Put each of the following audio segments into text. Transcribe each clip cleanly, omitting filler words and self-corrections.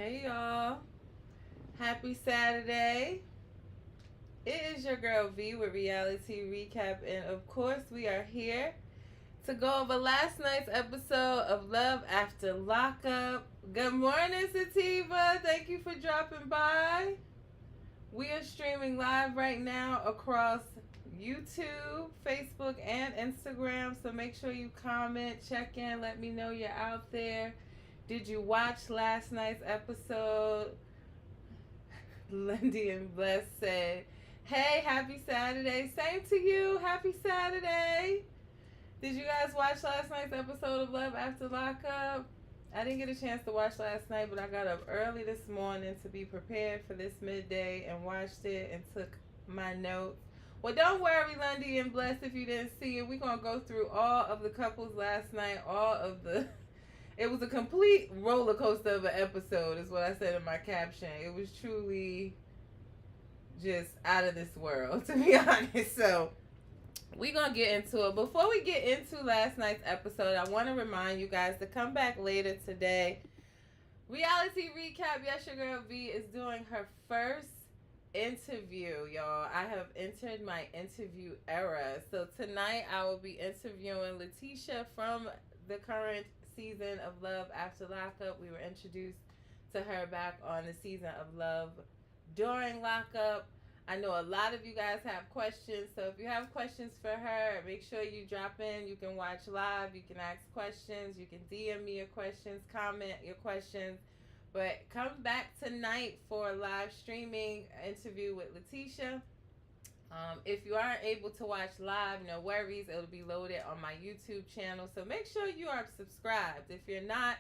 Hey y'all. Happy Saturday. It is your girl V with Reality Recap, and of course, we are here to go over last night's episode of Love After Lockup. Good morning, Sativa. Thank you for dropping by. We are streaming live right now across YouTube, Facebook, and Instagram. So make sure you comment, check in, let me know you're out there. Did you watch last night's episode? Lindy and Bless said, "Hey, happy Saturday." Same to you. Happy Saturday. Did you guys watch last night's episode of Love After Lockup? I didn't get a chance to watch last night, but I got up early this morning to be prepared for this midday and watched it and took my notes. Well, don't worry, Lundy and Bless, if you didn't see it. We're going to go through all of the couples last night, all of the... It was a complete roller coaster of an episode, is what I said in my caption. It was truly just out of this world, to be honest. So we're going to get into it. Before we get into last night's episode, I want to remind you guys to come back later today. Reality Recap, yes, your girl V is doing her first interview, y'all. I have entered my interview era. So tonight I will be interviewing Letitia from the current season of Love After Lockup. We were introduced to her back on the season of Love during Lockup. I know a lot of you guys have questions, so if you have questions for her, make sure you drop in. You can watch live, you can ask questions, you can DM me your questions, comment your questions. But come back tonight for a live streaming interview with Letitia. If you aren't able to watch live, no worries. It'll be loaded on my YouTube channel. So make sure you are subscribed. If you're not,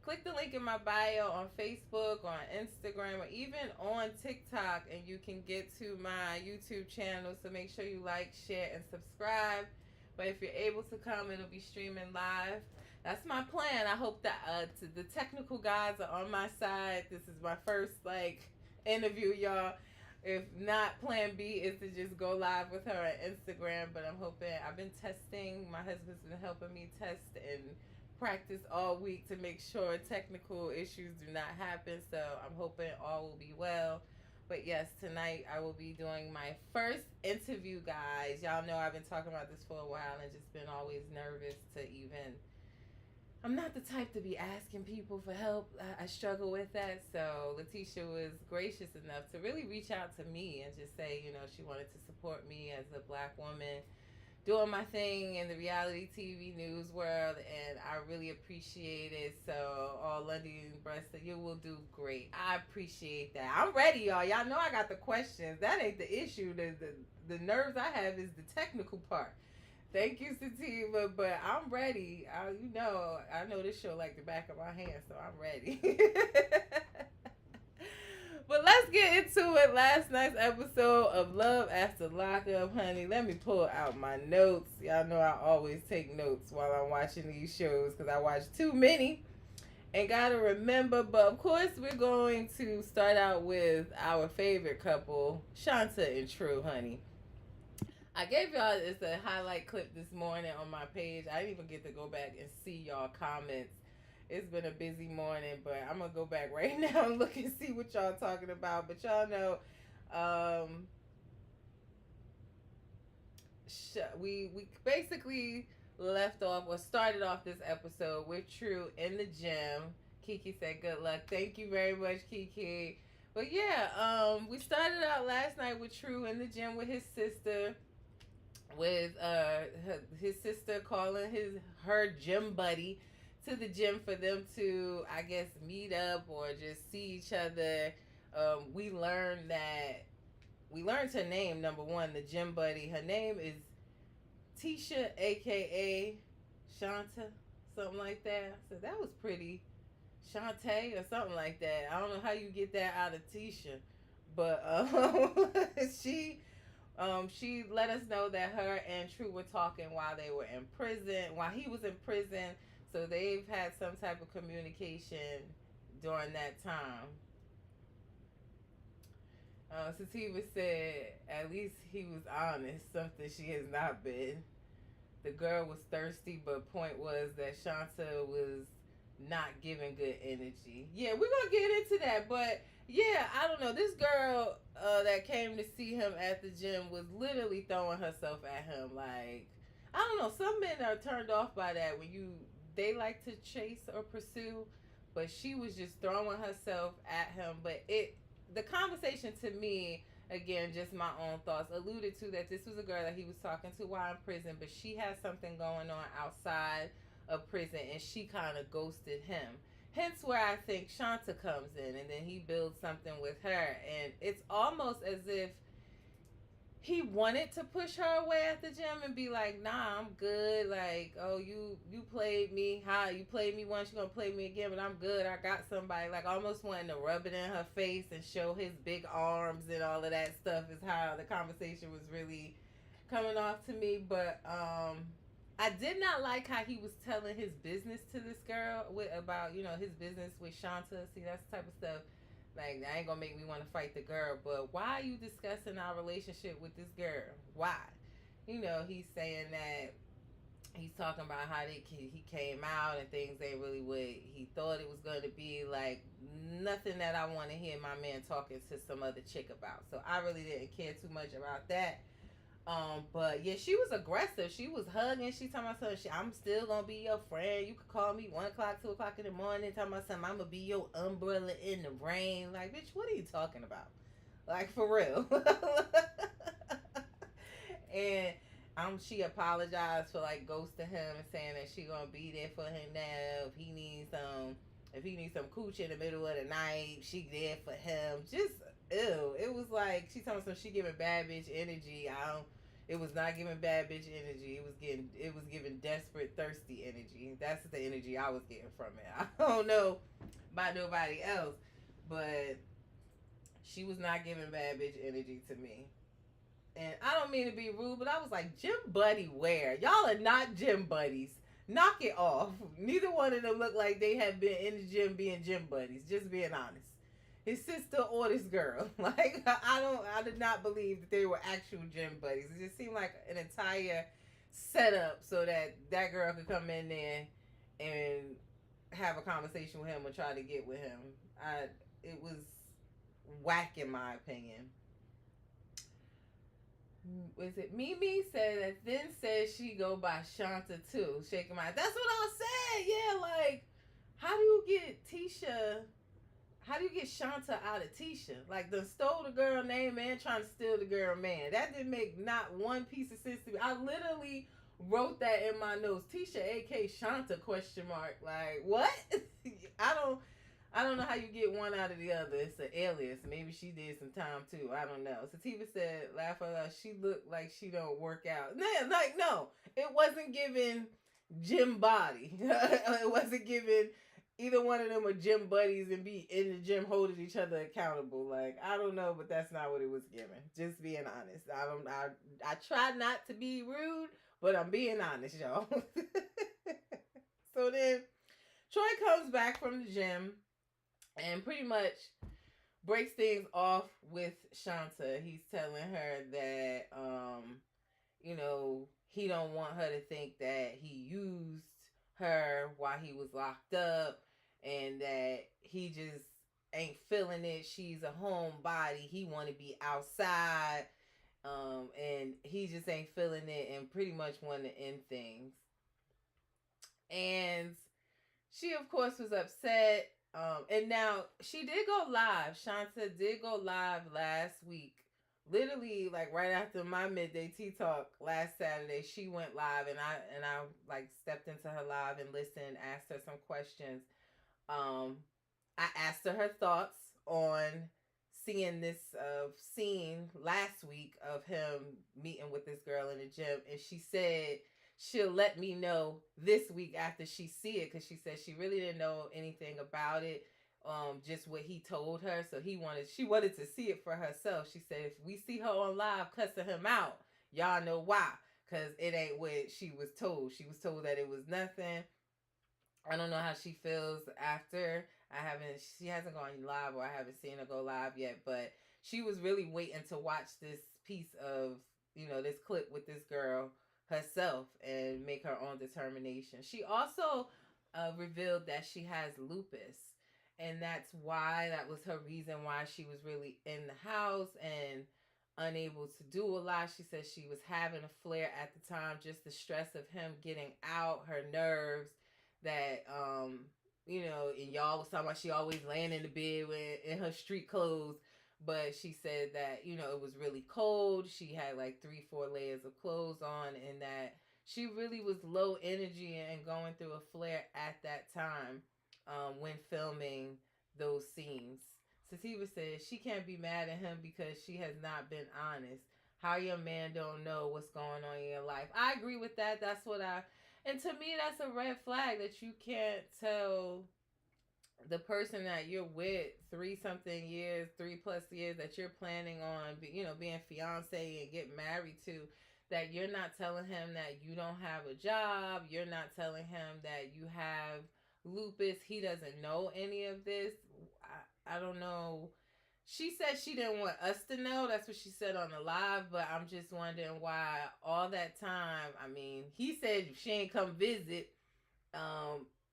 click the link in my bio on Facebook, on Instagram, or even on TikTok, and you can get to my YouTube channel. So make sure you like, share, and subscribe. But if you're able to come, it'll be streaming live. That's my plan. I hope that the technical guys are on my side. This is my first interview, y'all. If not, plan B is to just go live with her on Instagram. But I'm hoping, I've been testing. My husband's been helping me test and practice all week to make sure technical issues do not happen. So I'm hoping all will be well. But yes, tonight I will be doing my first interview, guys. Y'all know I've been talking about this for a while and just been always nervous to even... I'm not the type to be asking people for help. I struggle with that. So Letitia was gracious enough to really reach out to me and just say, she wanted to support me as a Black woman doing my thing in the reality TV news world, and I really appreciate it. So all Lundy and Breast, you will do great. I appreciate that. I'm ready, y'all. Y'all know I got the questions. That ain't the issue. The nerves I have is the technical part. Thank you, Sativa, but I'm ready. I know this show like the back of my hand, so I'm ready. But let's get into it. Last night's episode of Love After Lockup, honey. Let me pull out my notes. Y'all know I always take notes while I'm watching these shows because I watch too many and gotta remember. But of course, we're going to start out with our favorite couple, Shanta and True, honey. I gave y'all this a highlight clip this morning on my page. I didn't even get to go back and see y'all comments. It's been a busy morning, but I'm going to go back right now and look and see what y'all talking about. But y'all know, we basically left off or started off this episode with True in the gym. Kiki said good luck. Thank you very much, Kiki. But yeah, we started out last night with True in the gym with his sister. With his sister calling her gym buddy to the gym for them to, I guess, meet up or just see each other. We learned her name, number one, the gym buddy. Her name is Tisha, aka Shanta, something like that. So that was pretty. Shantae or something like that. I don't know how you get that out of Tisha, but she let us know that her and True were talking while they were in prison, while he was in prison. So they've had some type of communication during that time. Sativa said, at least he was honest, something she has not been. The girl was thirsty, but point was that Shanta was not giving good energy. Yeah, we're gonna get into that, but yeah, I don't know. This girl that came to see him at the gym was literally throwing herself at him. Like, I don't know. Some men are turned off by that when they like to chase or pursue, but she was just throwing herself at him. But the conversation to me, again, just my own thoughts, alluded to that this was a girl that he was talking to while in prison, but she had something going on outside of prison and she kind of ghosted him. Hence where I think Shanta comes in and then he builds something with her. And it's almost as if he wanted to push her away at the gym and be like, nah, I'm good. Like, oh, you played me. How you played me once, you're gonna play me again, but I'm good. I got somebody. Like, almost wanting to rub it in her face and show his big arms and all of that stuff is how the conversation was really coming off to me. But I did not like how he was telling his business to this girl about, his business with Shanta. See, that's the type of stuff. Like, that ain't gonna make me want to fight the girl, but why are you discussing our relationship with this girl? Why? He's saying that he's talking about how he came out and things ain't really what he thought it was going to be. Like, nothing that I want to hear my man talking to some other chick about. So I really didn't care too much about that. But yeah, she was aggressive. She was hugging. She talking about something. I'm still gonna be your friend. You could call me 1 o'clock, 2 o'clock in the morning. Talking about something. I'm gonna be your umbrella in the rain. Like, bitch, what are you talking about? Like, for real. And she apologized for like ghosting him and saying that she gonna be there for him now. If he needs some coochie in the middle of the night, she there for him. Just ew. It was like she told me she giving bad bitch energy. It was not giving bad bitch energy. It was giving desperate, thirsty energy. That's the energy I was getting from it. I don't know about nobody else, but she was not giving bad bitch energy to me. And I don't mean to be rude, but I was like, gym buddy where? Y'all are not gym buddies. Knock it off. Neither one of them look like they have been in the gym being gym buddies. Just being honest. His sister or this girl. Like, I did not believe that they were actual gym buddies. It just seemed like an entire setup so that girl could come in there and have a conversation with him or try to get with him. It was whack in my opinion. Was it Mimi said that then said she go by Shanta too, shaking my head. That's what I said. Yeah, like, how do you get Shanta out of Tisha? Like, the stole the girl name and trying to steal the girl man. That didn't make not one piece of sense to me. I literally wrote that in my notes. Tisha, aka Shanta, question mark. Like, what? I don't know how you get one out of the other. It's an alias. Maybe she did some time too. I don't know. Sativa said, laugh out loud, she looked like she don't work out. No. It wasn't giving gym body. It wasn't giving either one of them are gym buddies and be in the gym holding each other accountable. Like, I don't know, but that's not what it was giving. Just being honest. I try not to be rude, but I'm being honest, y'all. So then Troy comes back from the gym and pretty much breaks things off with Shanta. He's telling her that, he don't want her to think that he used her while he was locked up and that he just ain't feeling it. She's a homebody. He want to be outside. And he just ain't feeling it and pretty much want to end things. And she, of course, was upset. And now she did go live. Shanta did go live last week. Literally, like right after my midday tea talk last Saturday, she went live and I like stepped into her live and listened, asked her some questions. I asked her her thoughts on seeing this scene last week of him meeting with this girl in the gym, and she said she'll let me know this week after she see it, because she said she really didn't know anything about it, just what he told her. So she wanted to see it for herself. She said if we see her on live cussing him out, y'all know why, because it ain't what she was told. She was told that it was nothing. I don't know how she feels after. She hasn't gone live, or I haven't seen her go live yet, but she was really waiting to watch this piece of, this clip with this girl herself and make her own determination. She also revealed that she has lupus. And that was her reason why she was really in the house and unable to do a lot. She said she was having a flare at the time, just the stress of him getting out, her nerves, that, and y'all was talking about she always laying in the bed in her street clothes. But she said that, it was really cold. She had like 3, 4 layers of clothes on, and that she really was low energy and going through a flare at that time, when filming those scenes. Sativa says she can't be mad at him because she has not been honest. How your man don't know what's going on in your life. I agree with that. And to me, that's a red flag that you can't tell the person that you're with 3 something years, 3 plus years, that you're planning on, being fiance and get married to, that you're not telling him that you don't have a job. You're not telling him that you have lupus. He doesn't know any of this. I don't know. She said she didn't want us to know. That's what she said on the live. But I'm just wondering why all that time. I mean, he said she ain't come visit.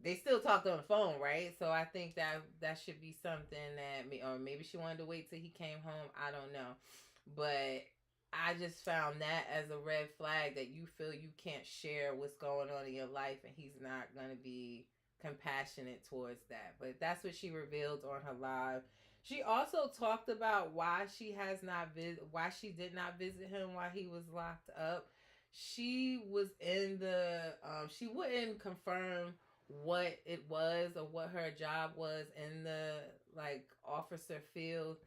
They still talked on the phone, right? So I think that should be something that or maybe she wanted to wait till he came home. I don't know. But I just found that as a red flag, that you feel you can't share what's going on in your life and he's not going to be compassionate towards that. But that's what she revealed on her live. She also talked about why she did not visit him while he was locked up. She was in the she wouldn't confirm what it was or what her job was in the like officer field,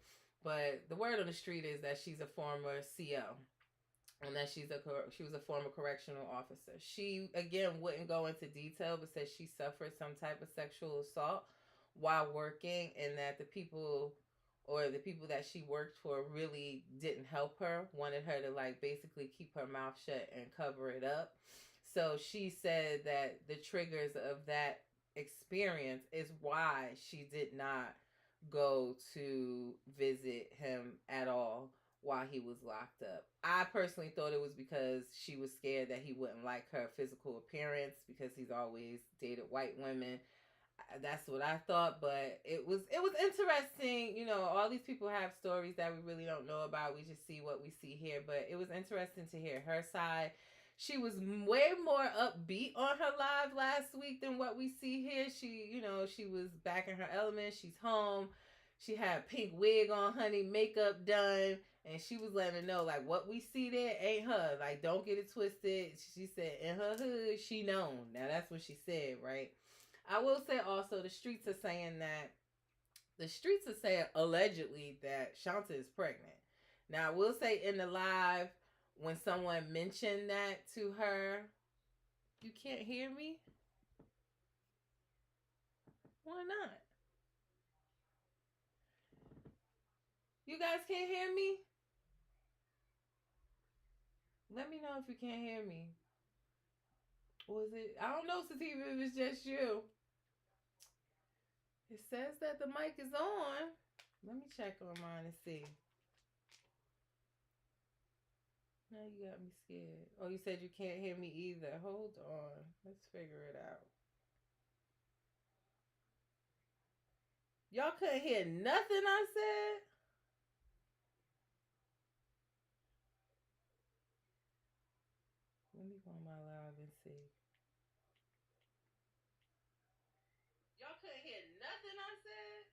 but the word on the street is that she's a former CO, and that she was a former correctional officer. She again wouldn't go into detail, but said she suffered some type of sexual assault while working, and that the people that she worked for really didn't help her, wanted her to like basically keep her mouth shut and cover it up. So she said that the triggers of that experience is why she did not go to visit him at all while he was locked up. I personally thought it was because she was scared that he wouldn't like her physical appearance, because he's always dated white women. That's what I thought. But it was interesting. All these people have stories that we really don't know about. We just see what we see here. But it was interesting to hear her side. She was way more upbeat on her live last week than what we see here. She was back in her element. She's home. She had a pink wig on, honey, makeup done, and she was letting her know, like, what we see there ain't her. Like, don't get it twisted. She said in her hood, she known. Now, that's what she said, right? I will say also, the streets are saying allegedly that Shanta is pregnant. Now, I will say in the live, when someone mentioned that to her, you can't hear me? Why not? You guys can't hear me? Let me know if you can't hear me. Was it? I don't know, Sativa, if it's just you. It says that the mic is on. Let me check on mine and see. Now you got me scared. Oh, you said you can't hear me either. Hold on. Let's figure it out. Y'all couldn't hear nothing I said? Let me go on my live and see. Y'all couldn't hear nothing I said?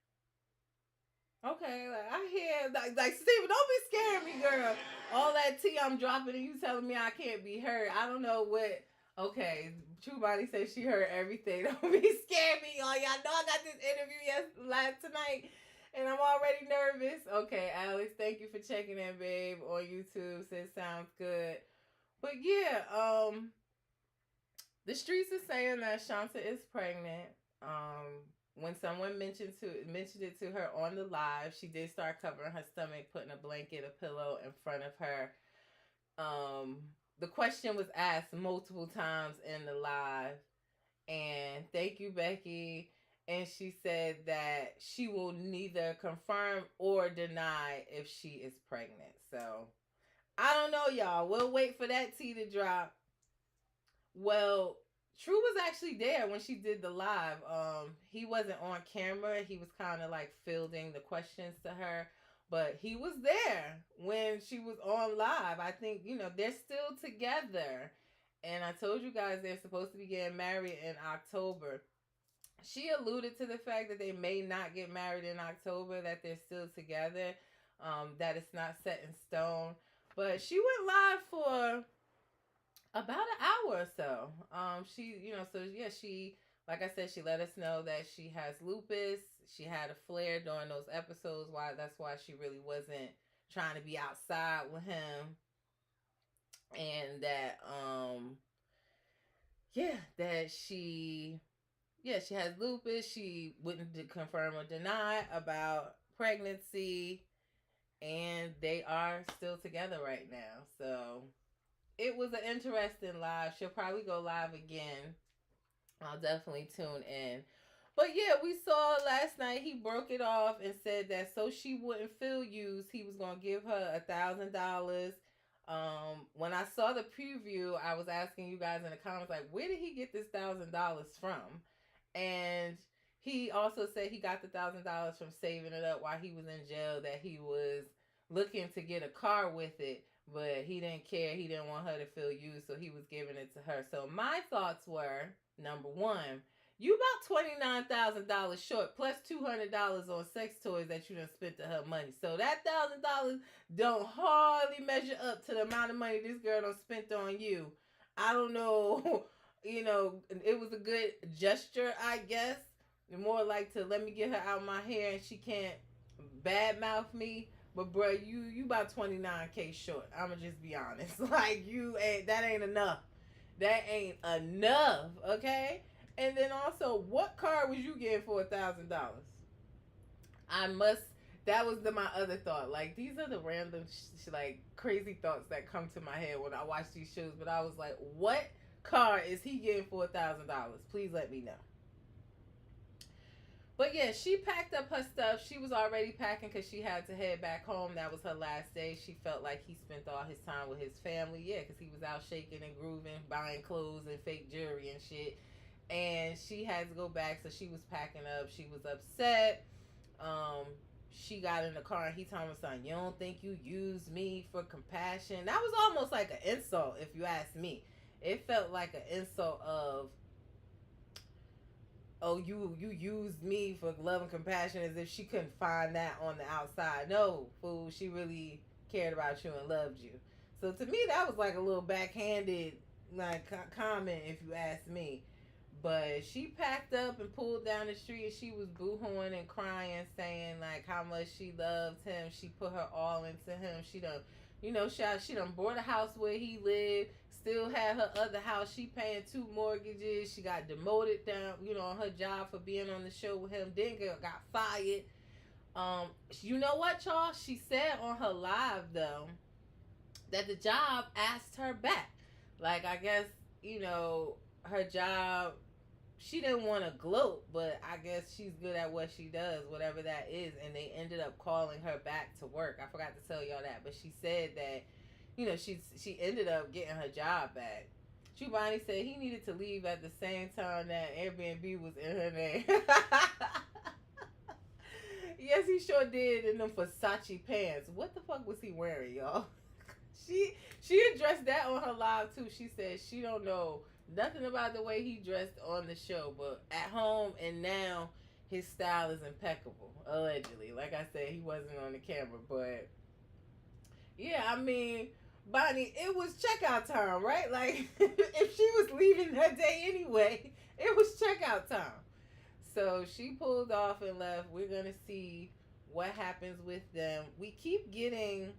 Okay, like I hear, like Steven, don't be scaring me, girl. All that tea I'm dropping and you telling me I can't be heard. I don't know what. Okay, True Body says she heard everything. Don't be scaring me, y'all. Y'all know I got this interview last tonight, and I'm already nervous. Okay, Alex, thank you for checking in, babe, on YouTube. Says sounds good. But yeah, the streets are saying that Shanta is pregnant. When someone mentioned it to her on the live, she did start covering her stomach, putting a blanket, a pillow in front of her. The question was asked multiple times in the live, and thank you, Becky. And she said that she will neither confirm or deny if she is pregnant. So I don't know, y'all. We'll wait for that tea to drop. Well, True was actually there when she did the live. He wasn't on camera. He was kind of like fielding the questions to her, but he was there when she was on live. I think, they're still together. And I told you guys they're supposed to be getting married in October. She alluded to the fact that they may not get married in October, that they're still together, that it's not set in stone. But she went live for about an hour or so. She, like I said, she let us know that she has lupus. She had a flare during those episodes. That's why she really wasn't trying to be outside with him, and that that she has lupus. She wouldn't confirm or deny about pregnancy, and they are still together right now. So it was an interesting live. She'll probably go live again. I'll definitely tune in. But yeah, we saw last night he broke it off and said that so she wouldn't feel used, he was gonna give her $1,000. When I saw the preview, I was asking you guys in the comments like, where did he get this $1,000 from? And he also said he got the $1,000 from saving it up while he was in jail. That he was looking to get a car with it, but he didn't care. He didn't want her to feel used, so he was giving it to her. So my thoughts were, number one, you about $29,000 short, plus $200 on sex toys that you done spent to her money. So that $1,000 don't hardly measure up to the amount of money this girl done spent on you. I don't know. It was a good gesture, I guess. More like to let me get her out of my hair and she can't badmouth me. But bro, you about 29K short. I'ma just be honest. Like that ain't enough. That ain't enough, okay? And then also, what car was you getting for $1,000? That was my other thought. Like, these are the random like crazy thoughts that come to my head when I watch these shows. But I was like, what car is he getting for $1,000? Please let me know. But yeah, she packed up her stuff. She was already packing because she had to head back home. That was her last day. She felt like he spent all his time with his family. Yeah, because he was out shaking and grooving, buying clothes and fake jewelry and shit. And she had to go back, so she was packing up. She was upset. She got in the car and he told her, son, you don't think you used me for compassion? That was almost like an insult, if you ask me. It felt like an insult of, oh, you used me for love and compassion, as if she couldn't find that on the outside. No, fool, she really cared about you and loved you. So to me, that was like a little backhanded comment, if you ask me. But she packed up and pulled down the street, and she was boo-hooing and crying, saying like how much she loved him. She put her all into him. She done bought a house where he lived, still had her other house. She paying 2 mortgages. She got demoted down, on her job for being on the show with him. Then got fired. You know what, y'all? She said on her live, though, that the job asked her back. Like, I guess, her job, she didn't want to gloat, but I guess she's good at what she does, whatever that is, and they ended up calling her back to work. I forgot to tell y'all that, but she said that, she ended up getting her job back. Chubani said he needed to leave at the same time that Airbnb was in her name. Yes, he sure did, in them Versace pants. What the fuck was he wearing, y'all? She addressed that on her live, too. She said she don't know nothing about the way he dressed on the show, but at home and now his style is impeccable, allegedly. Like I said, he wasn't on the camera, but yeah, I mean, Bonnie, it was checkout time, right? Like, if she was leaving that day anyway, it was checkout time. So she pulled off and left. We're going to see what happens with them. We keep getting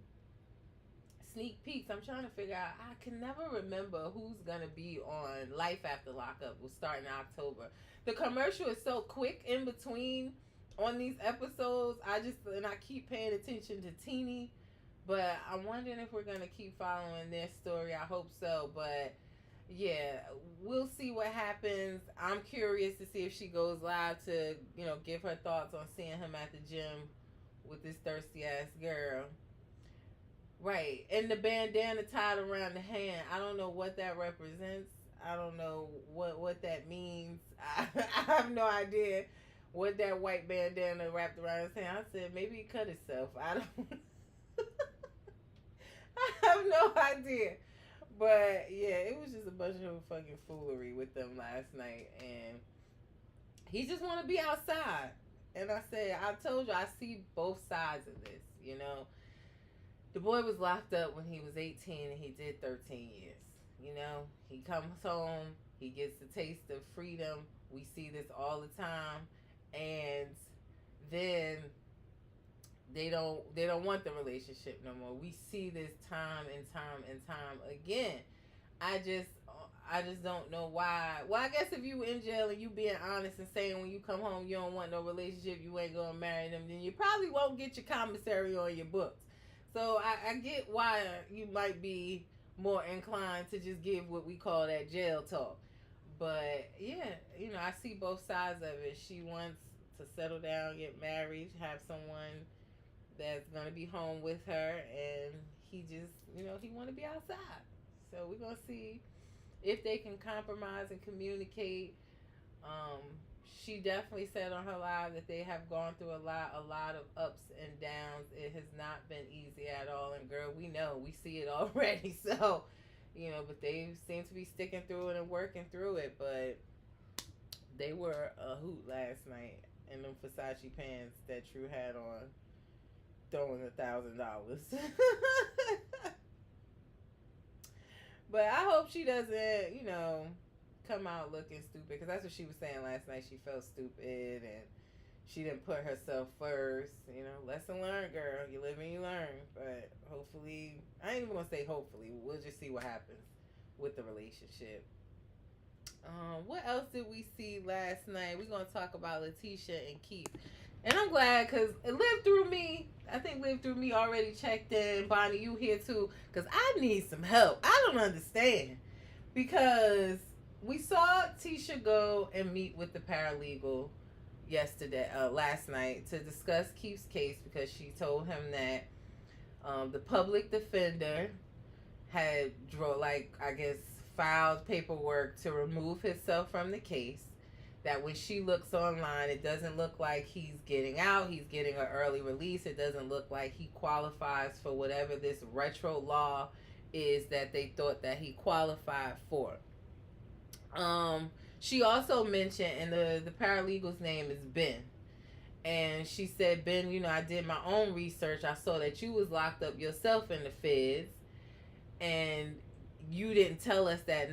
sneak peeks. I'm trying to figure out, I can never remember who's gonna be on Life After Lockup. Will start in October. The commercial is so quick in between on these episodes. I keep paying attention to Teeny, but I'm wondering if we're gonna keep following their story. I hope so, but yeah, we'll see what happens. I'm curious to see if she goes live to give her thoughts on seeing him at the gym with this thirsty ass girl. Right. And the bandana tied around the hand. I don't know what that represents. I don't know what that means. I have no idea what that white bandana wrapped around his hand. I said maybe he cut himself. I don't. I have no idea. But yeah, it was just a bunch of fucking foolery with them last night, and he just want to be outside. And I said, I told you, I see both sides of this. You know, the boy was locked up when he was 18, and he did 13 years. You know, he comes home, he gets the taste of freedom. We see this all the time, and then they don't want the relationship no more. We see this time and time and time again. I just I just don't know why. Well, I guess if you in jail and you being honest and saying when you come home you don't want no relationship, you ain't gonna marry them, then you probably won't get your commissary on your books. So I get why you might be more inclined to just give what we call that jail talk. But yeah, I see both sides of it. She wants to settle down, get married, have someone that's gonna be home with her, and he just, he want to be outside. So we're gonna see if they can compromise and communicate. Um, she definitely said on her live that they have gone through a lot of ups and downs. It has not been easy at all, and girl, we know, we see it already. So, but they seem to be sticking through it and working through it. But they were a hoot last night in them Versace pants that True had on, throwing $1,000. But I hope she doesn't, come out looking stupid, because that's what she was saying last night. She felt stupid and she didn't put herself first. Lesson learned, girl. You live and you learn. But hopefully, I ain't even gonna say hopefully. We'll just see what happens with the relationship. What else did we see last night? We're gonna talk about Letitia and Keith. And I'm glad, because it lived through me. I think Lived Through Me already checked in. Bonnie, you here too? Because I need some help. I don't understand. Because we saw Tisha go and meet with the paralegal last night, to discuss Keith's case, because she told him that the public defender had filed paperwork to remove himself from the case. That when she looks online, it doesn't look like he's getting out. He's getting an early release. It doesn't look like he qualifies for whatever this retro law is that they thought that he qualified for. She also mentioned, and the paralegal's name is Ben. And she said, Ben, I did my own research. I saw that you was locked up yourself in the feds. And you didn't tell us that.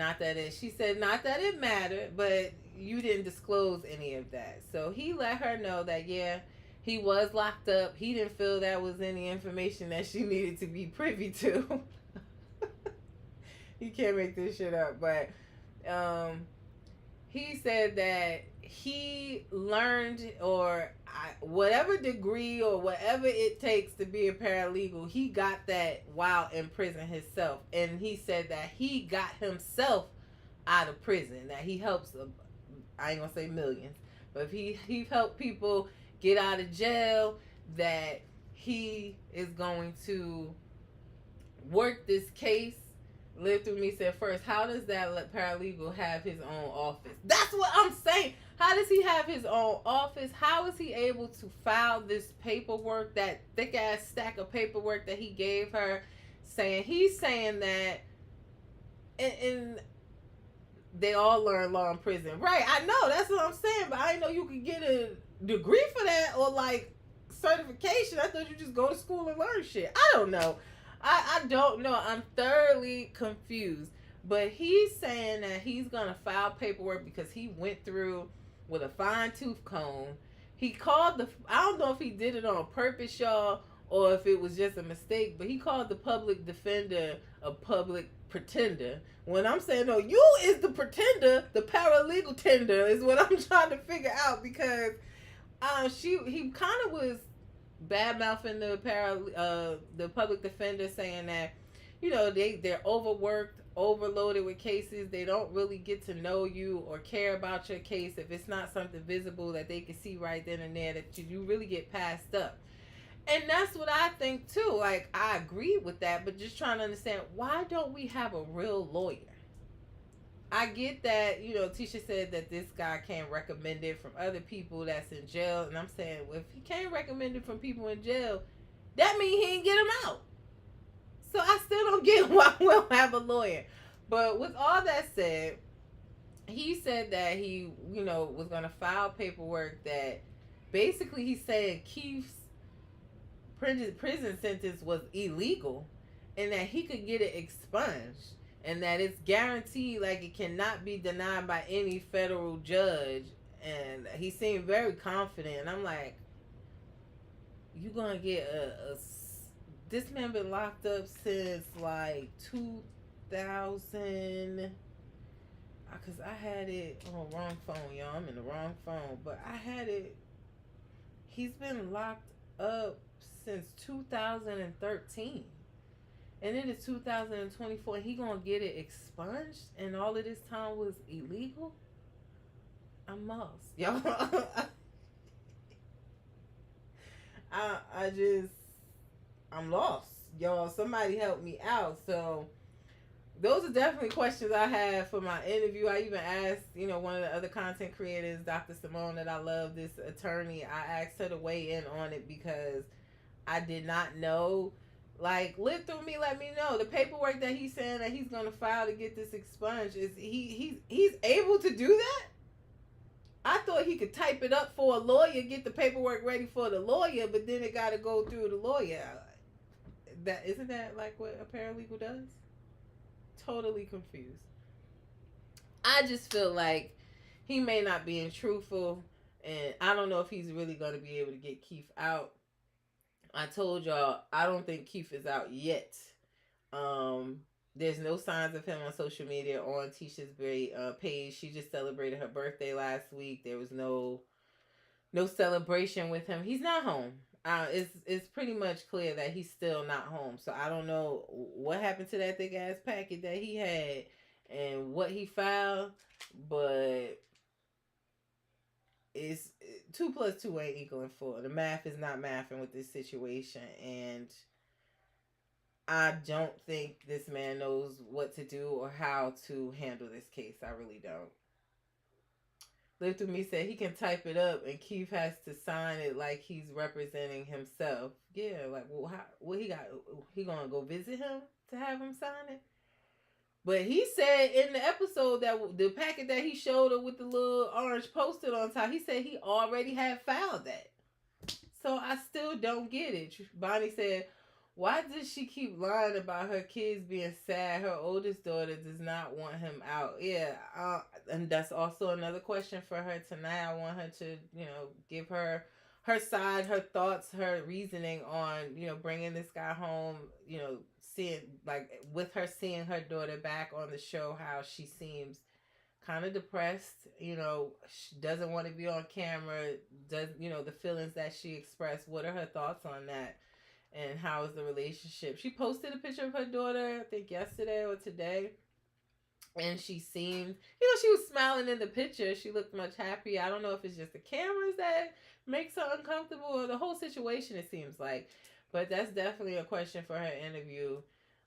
She said, not that it mattered, but you didn't disclose any of that. So he let her know that, yeah, he was locked up. He didn't feel that was any information that she needed to be privy to. You can't make this shit up. But he said that he learned, whatever degree or whatever it takes to be a paralegal, he got that while in prison himself. And he said that he got himself out of prison, that he helps, I ain't gonna say millions, but if he helped people get out of jail, that he is going to work this case. Lived Through Me said, first, how does that paralegal have his own office? That's what I'm saying. How does he have his own office? How is he able to file this paperwork, that thick ass stack of paperwork that he gave her, he's saying that, and they all learn law in prison. Right, I know, that's what I'm saying, but I didn't know you could get a degree for that, or certification. I thought you just go to school and learn shit. I don't know. I don't know. I'm thoroughly confused. But he's saying that he's going to file paperwork because he went through with a fine tooth comb. He called I don't know if he did it on purpose, y'all, or if it was just a mistake, but he called the public defender a public pretender. When I'm saying, no, you is the pretender, the paralegal tender is what I'm trying to figure out, because he kind of was bad mouthing the public defender, saying that they're overworked, overloaded with cases. They don't really get to know you or care about your case if it's not something visible that they can see right then and there, that you really get passed up. And that's what I think too. I agree with that, but just trying to understand, why don't we have a real lawyer? I get that, Tisha said that this guy can't recommend it from other people that's in jail. And I'm saying, well, if he can't recommend it from people in jail, that means he ain't get him out. So I still don't get why we don't have a lawyer. But with all that said, he said that he, was going to file paperwork that basically he said Keith's prison sentence was illegal and that he could get it expunged and that it's guaranteed, like it cannot be denied by any federal judge. And he seemed very confident. And I'm like, you gonna get this man been locked up since like 2000, because I had it on the wrong phone, y'all. I'm in the wrong phone, but I had it. He's been locked up since 2013, and it is 2024. And he gonna get it expunged, and all of this time was illegal. I'm lost, y'all. I'm lost, y'all. Somebody help me out. So those are definitely questions I have for my interview. I even asked, one of the other content creators, Dr. Simone, that I love, this attorney. I asked her to weigh in on it because I did not know. Like, live through me, let me know. The paperwork that he's saying that he's gonna file to get this expunged, is he's able to do that? I thought he could type it up for a lawyer, get the paperwork ready for the lawyer, but then it got to go through the lawyer. That isn't that like what a paralegal does? Totally confused. I just feel like he may not be truthful, and I don't know if he's really going to be able to get Keith out. I told y'all I don't think Keith is out yet. There's no signs of him on social media or on Tisha's page. She just celebrated her birthday last week. There was no celebration with him. He's not home. It's pretty much clear that he's still not home. So I don't know what happened to that thick ass packet that he had and what he filed, but it's 2 + 2 ain't equaling 4. The math is not mathing with this situation, and I don't think this man knows what to do or how to handle this case. I really don't. Live Through Me said he can type it up and Keith has to sign it like he's representing himself. Yeah, like, well, he gonna go visit him to have him sign it? But he said in the episode that the packet that he showed her with the little orange post-it on top, he said he already had filed that. So I still don't get it. Bonnie said, why does she keep lying about her kids being sad? Her oldest daughter does not want him out. Yeah, and that's also another question for her tonight. I want her to, give her side, her thoughts, her reasoning on, bringing this guy home, seeing, like, with her seeing her daughter back on the show, how she seems kind of depressed, she doesn't want to be on camera, the feelings that she expressed. What are her thoughts on that? And how is the relationship? She posted a picture of her daughter, I think yesterday or today. And she seemed, she was smiling in the picture. She looked much happy. I don't know if it's just the cameras that makes her uncomfortable or the whole situation, it seems like. But that's definitely a question for her interview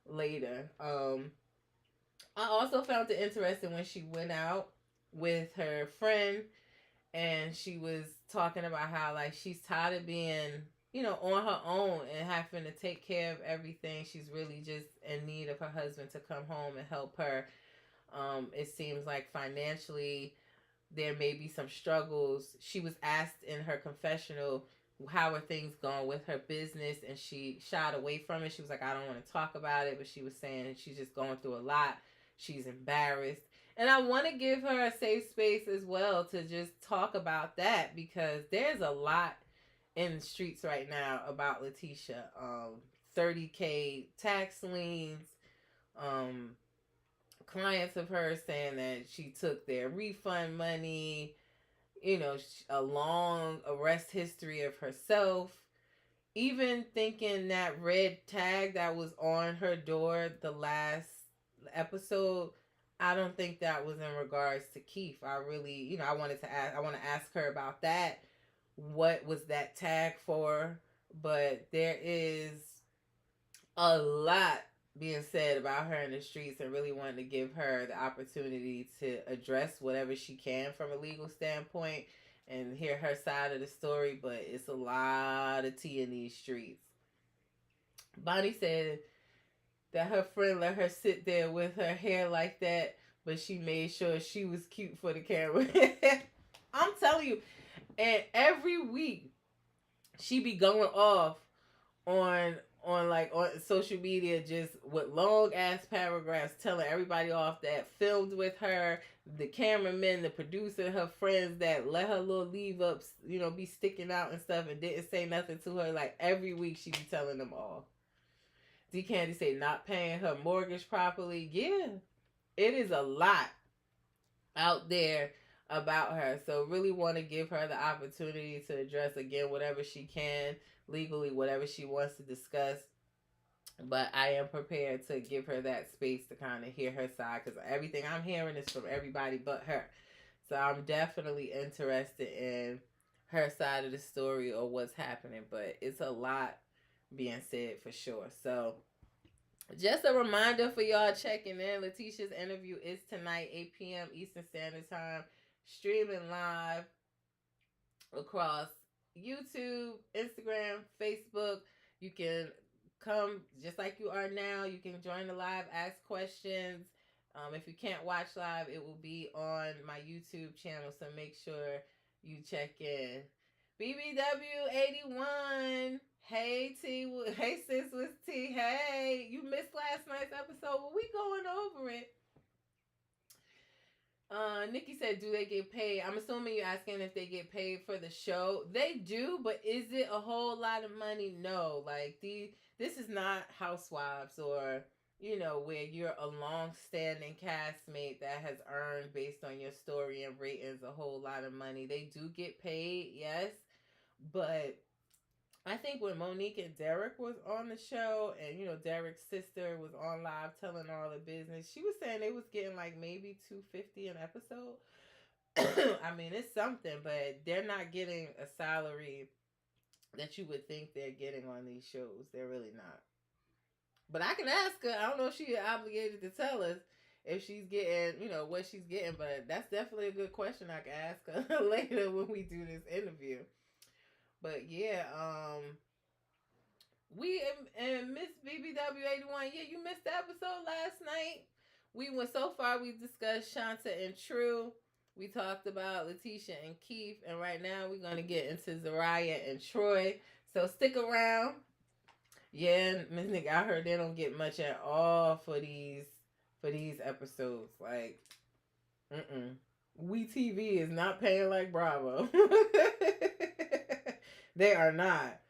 later. I also found it interesting when she went out with her friend and she was talking about how, like, she's tired of being, on her own and having to take care of everything. She's really just in need of her husband to come home and help her. It seems like financially there may be some struggles. She was asked in her confessional, how are things going with her business? And she shied away from it. She was like, I don't want to talk about it. But she was saying she's just going through a lot. She's embarrassed. And I want to give her a safe space as well to just talk about that, because there's a lot in the streets right now about Letitia. 30K tax liens, clients of hers saying that she took their refund money, a long arrest history of herself, even thinking that red tag that was on her door the last episode, I don't think that was in regards to Keith. I really, I want to ask her about that. What was that tag for? But there is a lot being said about her in the streets, and really wanting to give her the opportunity to address whatever she can from a legal standpoint and hear her side of the story. But it's a lot of tea in these streets. Bonnie said that her friend let her sit there with her hair like that, but she made sure she was cute for the camera. I'm telling you, and every week she be going off on on social media, just with long ass paragraphs telling everybody off that filmed with her, the cameramen, the producer, her friends that let her little leave ups, be sticking out and stuff, and didn't say nothing to her. Like every week she be telling them off. D Candy say not paying her mortgage properly. Yeah, it is a lot out there about her. So really want to give her the opportunity to address again whatever she can legally, whatever she wants to discuss. But I am prepared to give her that space to kind of hear her side, because everything I'm hearing is from everybody but her. So I'm definitely interested in her side of the story or what's happening. But it's a lot being said for sure. So just a reminder for y'all checking in. Letitia's interview is tonight, 8 p.m. Eastern Standard Time, streaming live across YouTube, Instagram, Facebook. You can come just like you are now. You can join the live, ask questions. If you can't watch live, it will be on my YouTube channel, so make sure you check in. BBW81. Hey T, hey sis with T. Hey, you missed last night's episode. Well, we going over it. Nikki said, do they get paid? I'm assuming you're asking if they get paid for the show. They do, but is it a whole lot of money? No. Like this is not Housewives or where you're a long-standing castmate that has earned based on your story and ratings a whole lot of money. They do get paid, yes, but I think when Monique and Derek was on the show, and Derek's sister was on live telling all the business, she was saying they was getting like maybe $250 an episode. I mean, it's something, but they're not getting a salary that you would think they're getting on these shows. They're really not. But I can ask her. I don't know if she's obligated to tell us if she's getting, what she's getting. But that's definitely a good question I can ask her later when we do this interview. But yeah, we and Miss BBW81. Yeah, you missed the episode last night. We went so far. We discussed Shanta and True. We talked about Letitia and Keith, and right now we're gonna get into Zariah and Troy. So stick around. Yeah, Miss Nick, I heard they don't get much at all for these episodes. Like, We TV is not paying like Bravo. They are not.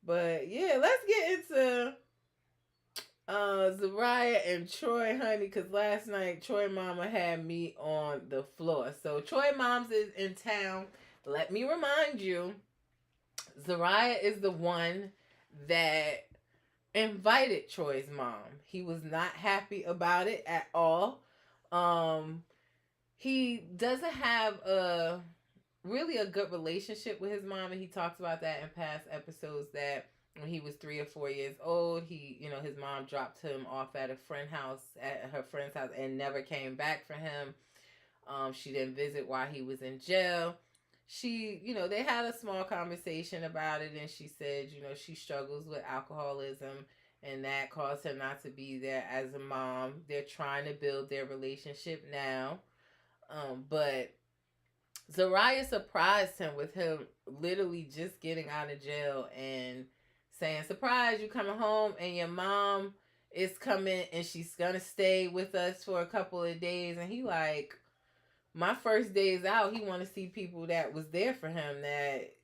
But yeah, let's get into Zariah and Troy, honey, because last night Troy Mama had me on the floor. So Troy Moms is in town. Let me remind you, Zariah is the one that invited Troy's mom. He was not happy about it at all. He doesn't have a good relationship with his mom, and he talks about that in past episodes, that when he was 3 or 4 years old, his mom dropped him off at her friend's house and never came back for him. She didn't visit while he was in jail. They had a small conversation about it, and she said, she struggles with alcoholism, and that caused her not to be there as a mom. They're trying to build their relationship now. But Zariah surprised him with him literally just getting out of jail and saying, surprise, you coming home and your mom is coming and she's gonna stay with us for a couple of days. And he like, my first days out, he want to see people that was there for him, that,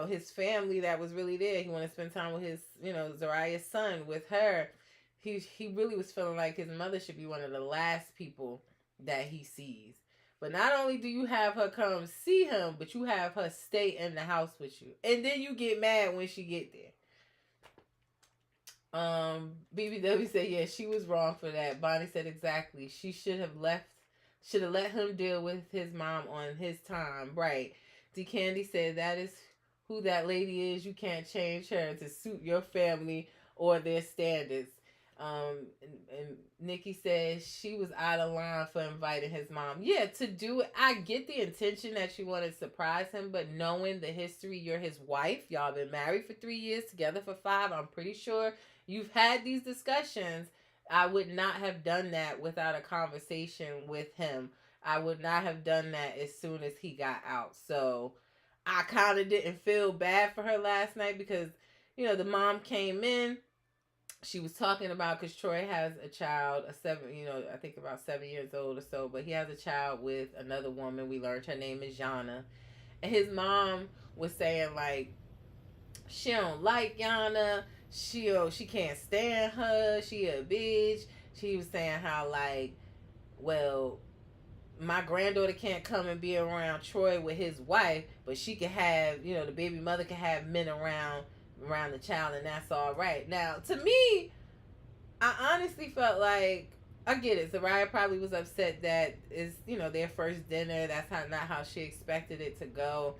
his family that was really there. He want to spend time with his, Zariah's son, with her. He really was feeling like his mother should be one of the last people that he sees. But not only do you have her come see him, but you have her stay in the house with you. And then you get mad when she get there. BBW said, yeah, she was wrong for that. Bonnie said, exactly. She should have let him deal with his mom on his time. Right. D Candy said, that is who that lady is. You can't change her to suit your family or their standards. And Nikki says she was out of line for inviting his mom. Yeah, to do it. I get the intention that she wanted to surprise him, but knowing the history, you're his wife. Y'all been married for 3 years, together for 5. I'm pretty sure you've had these discussions. I would not have done that without a conversation with him. I would not have done that as soon as he got out. So I kind of didn't feel bad for her last night because, the mom came in. She was talking about, because Troy has a child, I think about 7 years old or so, but he has a child with another woman. We learned her name is Yana. And his mom was saying, like, she don't like Yana. She can't stand her. She a bitch. She was saying how, like, well, my granddaughter can't come and be around Troy with his wife, but she can have, the baby mother can have men around the child, and that's all right. Now, to me, I honestly felt like, I get it. Zariah probably was upset that it's, their first dinner. That's not how she expected it to go.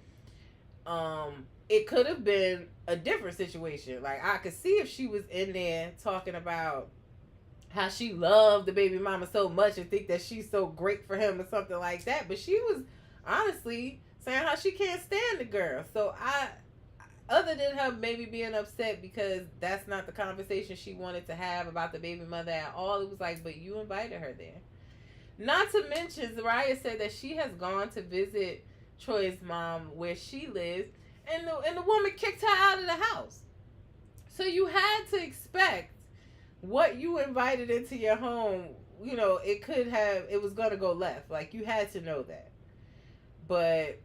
It could have been a different situation. Like, I could see if she was in there talking about how she loved the baby mama so much and think that she's so great for him or something like that. But she was honestly saying how she can't stand the girl. So other than her maybe being upset because that's not the conversation she wanted to have about the baby mother at all, it was like, but you invited her there. Not to mention, Zariah said that she has gone to visit Troy's mom where she lives, and the woman kicked her out of the house. So you had to expect what you invited into your home, it was going to go left. Like, you had to know that. But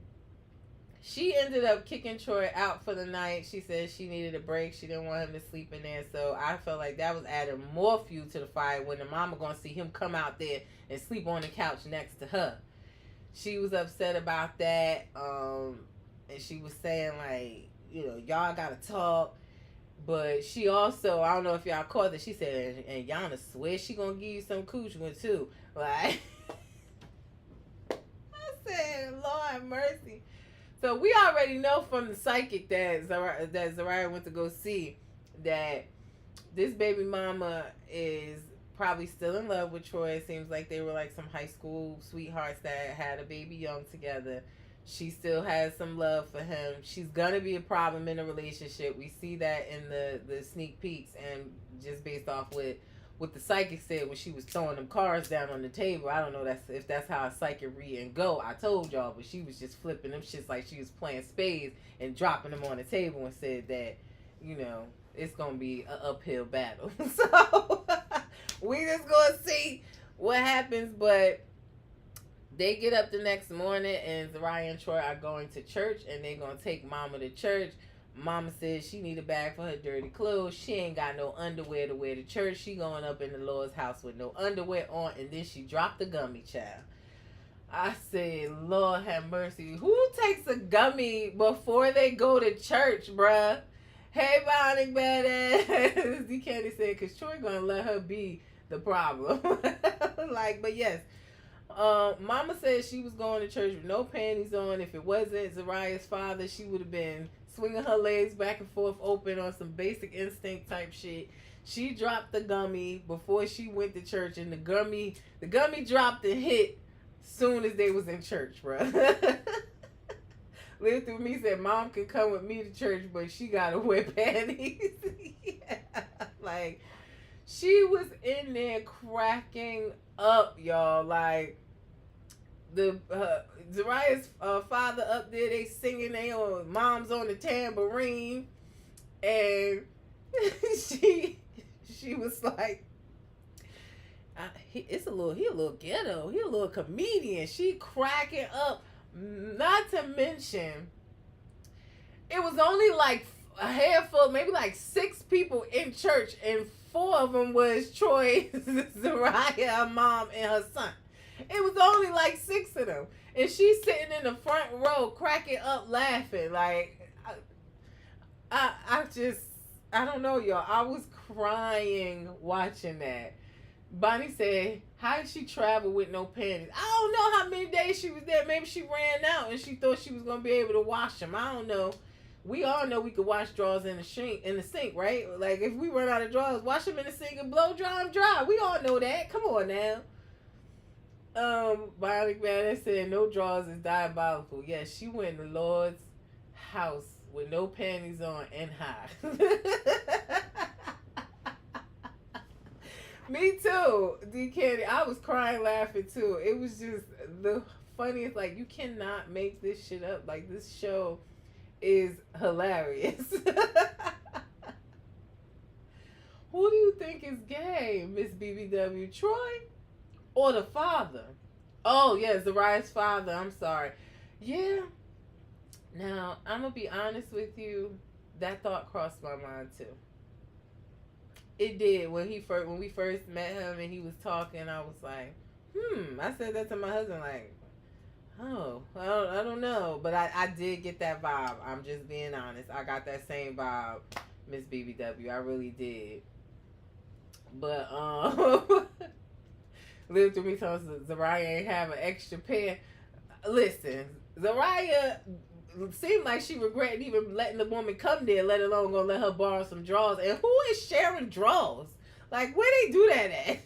she ended up kicking Troy out for the night. She said she needed a break. She didn't want him to sleep in there. So I felt like that was adding more fuel to the fire when the mama going to see him come out there and sleep on the couch next to her. She was upset about that. And she was saying, like, y'all got to talk. But she also, I don't know if y'all caught it, she said, and Yana swear she going to give you some cooch one too. Like, I said, Lord have mercy. So we already know from the psychic that Zariah went to go see that this baby mama is probably still in love with Troy. It seems like they were like some high school sweethearts that had a baby young together. She still has some love for him. She's going to be a problem in a relationship. We see that in the sneak peeks, and just based off what the psychic said when she was throwing them cards down on the table. I don't know if that's how a psychic read and go. I told y'all, but she was just flipping them shits like she was playing spades and dropping them on the table and said that, it's going to be an uphill battle. So we just going to see what happens, but they get up the next morning and Zariah and Troy are going to church, and they're going to take mama to church. Mama says she need a bag for her dirty clothes. She ain't got no underwear to wear to church. She going up in the Lord's house with no underwear on, and then she dropped the gummy, child. I said, Lord have mercy. Who takes a gummy before they go to church, bruh? Hey, Bionic Badass. D. Candy said, because Troy gonna let her be the problem. Like, but yes. Mama said she was going to church with no panties on. If it wasn't Zariah's father, she would have been swinging her legs back and forth open on some Basic Instinct type shit. She dropped the gummy before she went to church, and the gummy dropped and hit soon as they was in church, bro. Live Through Me said, Mom can come with me to church, but she gotta wear panties. Yeah. Like, she was in there cracking up, y'all. Like, Zariah's father up there, they singing, mom's on the tambourine, and she was like, he a little ghetto, he a little comedian. She cracking up. Not to mention, it was only like a handful, maybe like 6 people in church, and 4 of them was Troy, Zariah, mom, and her son. It was only like 6 of them, and she's sitting in the front row cracking up laughing. Like, I don't know, y'all. I was crying watching that. Bonnie said, how did she travel with no panties? I don't know how many days she was there. Maybe she ran out and she thought she was going to be able to wash them. I don't know. We all know we could wash drawers in the sink, right? Like if we run out of drawers, wash them in the sink and blow dry them dry. We all know that. Come on now. Bionic Man said no drawers is diabolical. Yes, she went in the Lord's house with no panties on and high. Me too, D Candy. I was crying laughing too. It was just the funniest. Like, you cannot make this shit up. Like, this show is hilarious. Who do you think is gay, Miss BBW? Troy or the father? Oh, yeah, Zariah's father. I'm sorry. Yeah. Now, I'm going to be honest with you. That thought crossed my mind, too. It did. When we first met him and he was talking, I was like, I said that to my husband, like, oh, I don't know. But I did get that vibe. I'm just being honest. I got that same vibe, Miss BBW. I really did. But, Live Through Me tells us Zariah ain't have an extra pair. Listen, Zariah seemed like she regretted even letting the woman come there, let alone gonna let her borrow some drawers. And who is sharing drawers? Like, where they do that at?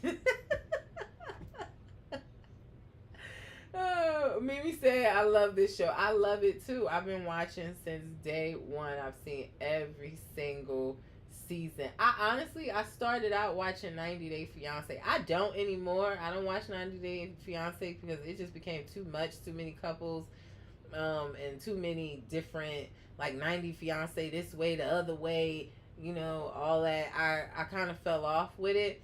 Mimi said, I love this show. I love it too. I've been watching since day one. I've seen every single season. I started out watching 90 Day Fiance. I don't anymore. I don't watch 90 Day Fiance because it just became too much, too many couples, and too many different, like 90 Fiance this way, the other way, all that. I kind of fell off with it.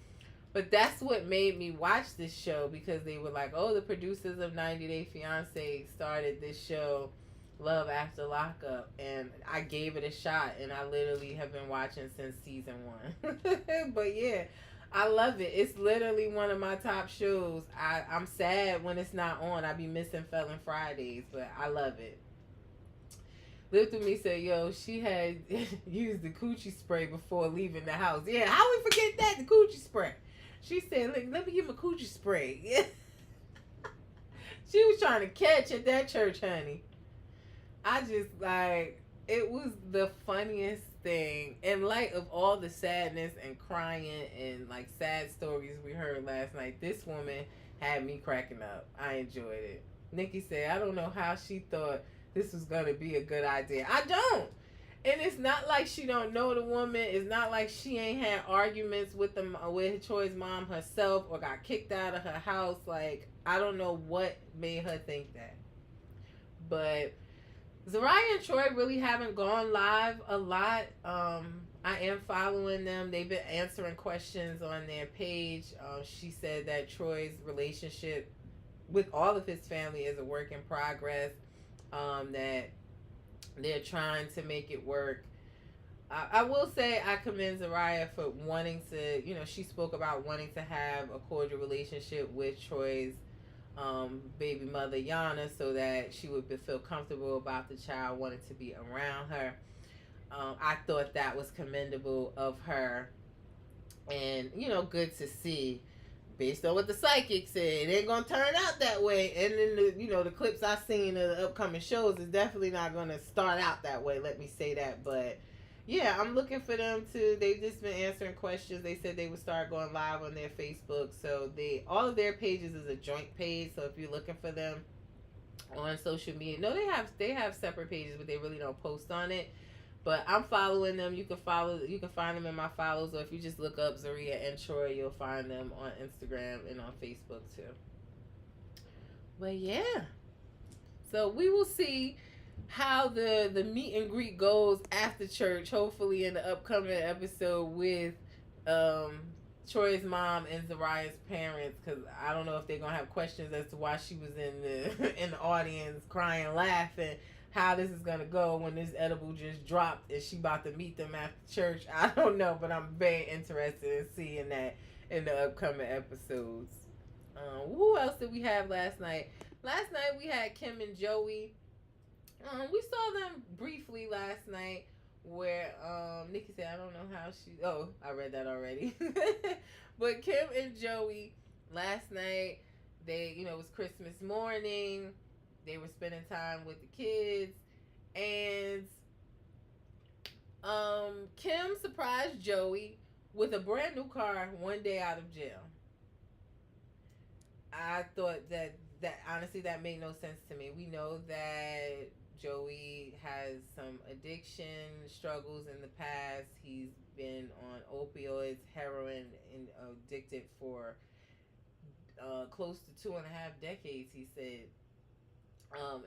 But that's what made me watch this show, because they were like, oh, the producers of 90 Day Fiance started this show, Love After Lockup, and I gave it a shot, and I literally have been watching since season 1. But yeah, I love it. It's literally one of my top shows. I'm sad when it's not on. I be missing Felon Fridays, but I love it. Live Through Me said, yo, she had used the coochie spray before leaving the house. Yeah, how we forget that, the coochie spray? She said, let me give him a coochie spray. She was trying to catch at that church, honey. I just, like, it was the funniest thing. In light of all the sadness and crying and, like, sad stories we heard last night, this woman had me cracking up. I enjoyed it. Nikki said, I don't know how she thought this was going to be a good idea. I don't. And it's not like she don't know the woman. It's not like she ain't had arguments with Troy's mom herself or got kicked out of her house. Like, I don't know what made her think that. But Zariah and Troy really haven't gone live a lot. I am following them. They've been answering questions on their page. She said that Troy's relationship with all of his family is a work in progress. That they're trying to make it work. I will say I commend Zariah for wanting to, she spoke about wanting to have a cordial relationship with Troy's baby mother, Yana, so that she would feel comfortable about the child, wanting to be around her. I thought that was commendable of her, and, good to see. Based on what the psychic said, it ain't gonna turn out that way. And then the clips I've seen of the upcoming shows is definitely not gonna start out that way. Let me say that. But yeah, I'm looking for them to. They've just been answering questions. They said they would start going live on their Facebook. So all of their pages is a joint page. So if you're looking for them on social media, no, they have separate pages, but they really don't post on it. But I'm following them. You can find them in my follows, or if you just look up Zariah and Troy, you'll find them on Instagram and on Facebook too. But yeah, so we will see how the meet and greet goes after church. Hopefully in the upcoming episode with Troy's mom and Zariah's parents, because I don't know if they're gonna have questions as to why she was in the audience crying, laughing. How this is gonna go when this edible just dropped and she about to meet them after church. I don't know, but I'm very interested in seeing that in the upcoming episodes. Who else did we have last night? Last night we had Kim and Joey. We saw them briefly last night, where Nikki said, I don't know how she. Oh, I read that already. But Kim and Joey last night, it was Christmas morning. They were spending time with the kids, and Kim surprised Joey with a brand new car one day out of jail. I thought that honestly that made no sense to me. We know that Joey has some addiction struggles in the past. He's been on opioids, heroin, and addicted for close to 2.5 decades. He said,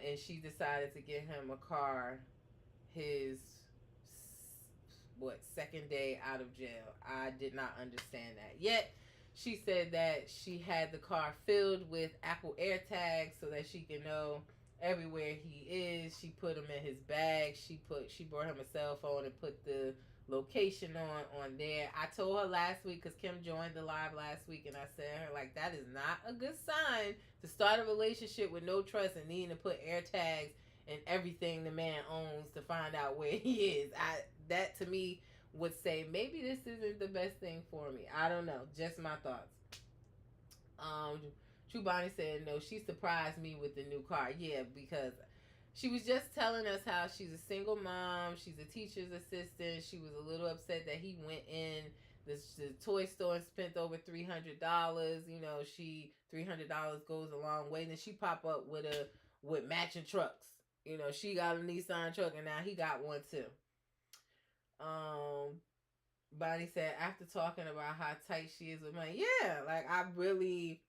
and she decided to get him a car. His second day out of jail. I did not understand that. Yet she said that she had the car filled with Apple AirTags so that she can know everywhere he is. She put him in his bag. She brought him a cell phone and put the location on there. I told her last week because Kim joined the live last week, and I said to her like that is not a good sign to start a relationship with no trust and needing to put AirTags and everything the man owns to find out where he is. That to me would say maybe this isn't the best thing for me. I don't know. Just my thoughts. Um, Chubani said no. She surprised me with the new car. Yeah, because she was just telling us how she's a single mom. She's a teacher's assistant. She was a little upset that he went in the toy store and spent over $300. You know, $300 goes a long way. Then she pop up with matching trucks. You know, she got a Nissan truck and now he got one too. Um, Bonnie said after talking about how tight she is with money, yeah, like I really,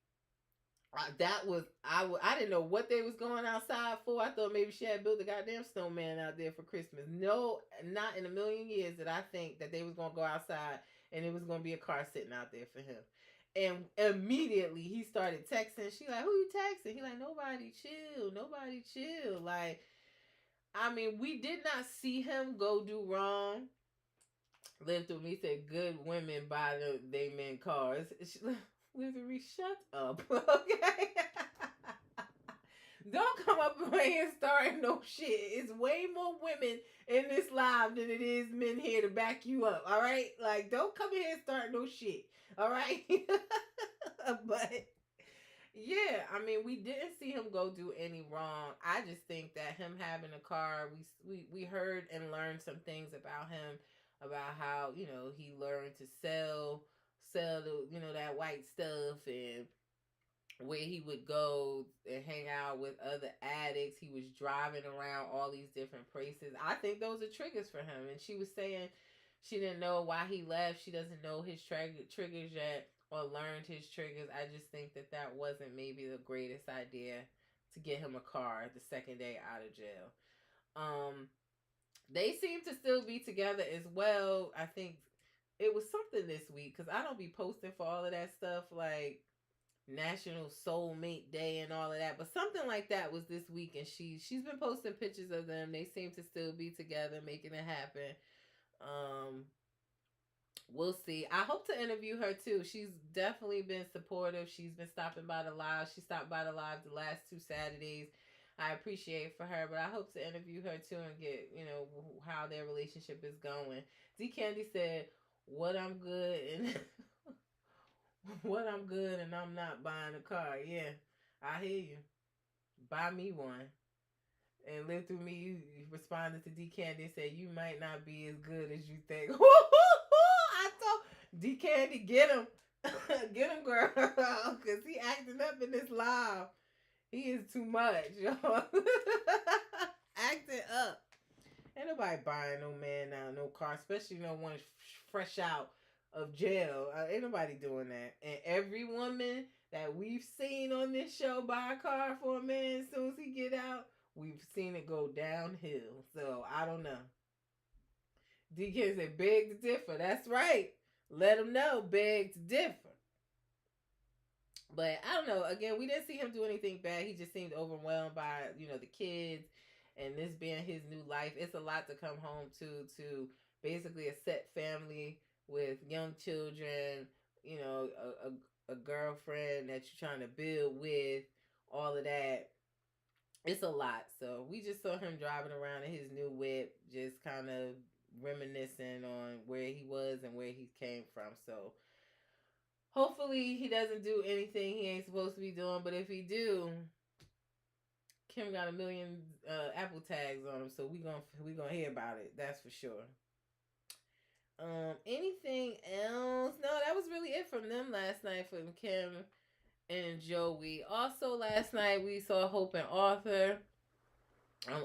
that was I didn't know what they was going outside for. I thought maybe she had built a goddamn snowman out there for Christmas. No, not in a million years did I think that they was gonna go outside and it was gonna be a car sitting out there for him. And immediately he started texting. She like, who you texting? He like, nobody, chill, nobody, chill. Like, I mean, we did not see him go do wrong. Live through me said good women buy they men cars. Literally, shut up, okay? Don't come up here and start no shit. It's way more women in this live than it is men here to back you up. All right, like don't come here and start no shit. All right, but yeah, I mean, we didn't see him go do any wrong. I just think that him having a car, we heard and learned some things about him, about how he learned to sell the that white stuff, and where he would go and hang out with other addicts. He was driving around all these different places. I think those are triggers for him. And she was saying she didn't know why he left. She doesn't know his triggers yet or learned his triggers. I just think that wasn't maybe the greatest idea to get him a car the second day out of jail. They seem to still be together as well. I think it was something this week because I don't be posting for all of that stuff like National Soulmate Day and all of that, but something like that was this week, and she's been posting pictures of them. They seem to still be together, making it happen. Um, we'll see. I hope to interview her too. She's definitely been supportive. She's been stopping by the live. She stopped by the live the last 2 Saturdays. I appreciate for her, but I hope to interview her too and get how their relationship is going. D Candy said, "What I'm good and." What I'm good and I'm not buying a car. Yeah, I hear you. Buy me one. And live through me, you responded to D Candy and said, you might not be as good as you think. I told D Candy, get him. Get him, girl. Because he acting up in this live. He is too much, yo. Acting up. Ain't nobody buying no man now, no car, especially no one fresh out of jail. Ain't nobody doing that. And every woman that we've seen on this show buy a car for a man as soon as he get out, we've seen it go downhill. So I don't know. DK said, beg to differ. That's right. Let him know, beg to differ. But I don't know. Again, we didn't see him do anything bad. He just seemed overwhelmed by, the kids and this being his new life. It's a lot to come home to basically a set family with young children, a girlfriend that you're trying to build with, all of that. It's a lot. So we just saw him driving around in his new whip, just kind of reminiscing on where he was and where he came from. So hopefully he doesn't do anything he ain't supposed to be doing. But if he do, Kim got a million Apple tags on him, so we gonna hear about it. That's for sure. Anything else? No, that was really it from them last night, from Kim and Joey. Also, last night we saw Hope and Arthur.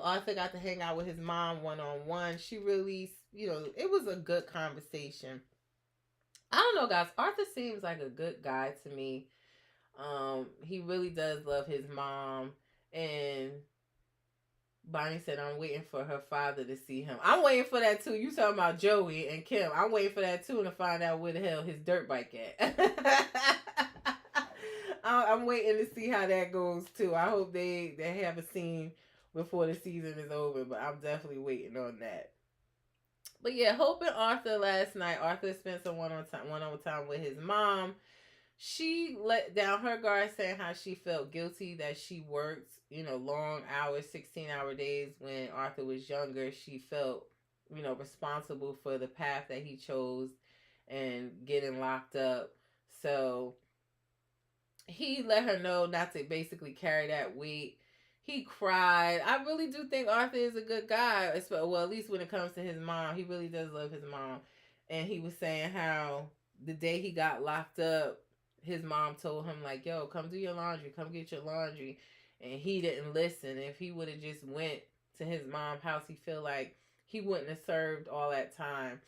Arthur got to hang out with his mom one on one. She really, it was a good conversation. I don't know, guys. Arthur seems like a good guy to me. He really does love his mom, and Bonnie said, I'm waiting for her father to see him. I'm waiting for that too. You talking about Joey and Kim. I'm waiting for that too, to find out where the hell his dirt bike at. I'm waiting to see how that goes too. I hope they have a scene before the season is over, but I'm definitely waiting on that. But yeah, Hope and Arthur last night. Arthur spent some one-on-one time with his mom. She let down her guard, saying how she felt guilty that she worked, long hours, 16-hour days when Arthur was younger. She felt, responsible for the path that he chose and getting locked up. So he let her know not to basically carry that weight. He cried. I really do think Arthur is a good guy. Well, at least when it comes to his mom, he really does love his mom. And he was saying how the day he got locked up, his mom told him, like, yo, come do your laundry, come get your laundry. And he didn't listen. If he would have just went to his mom's house, he feel like he wouldn't have served all that time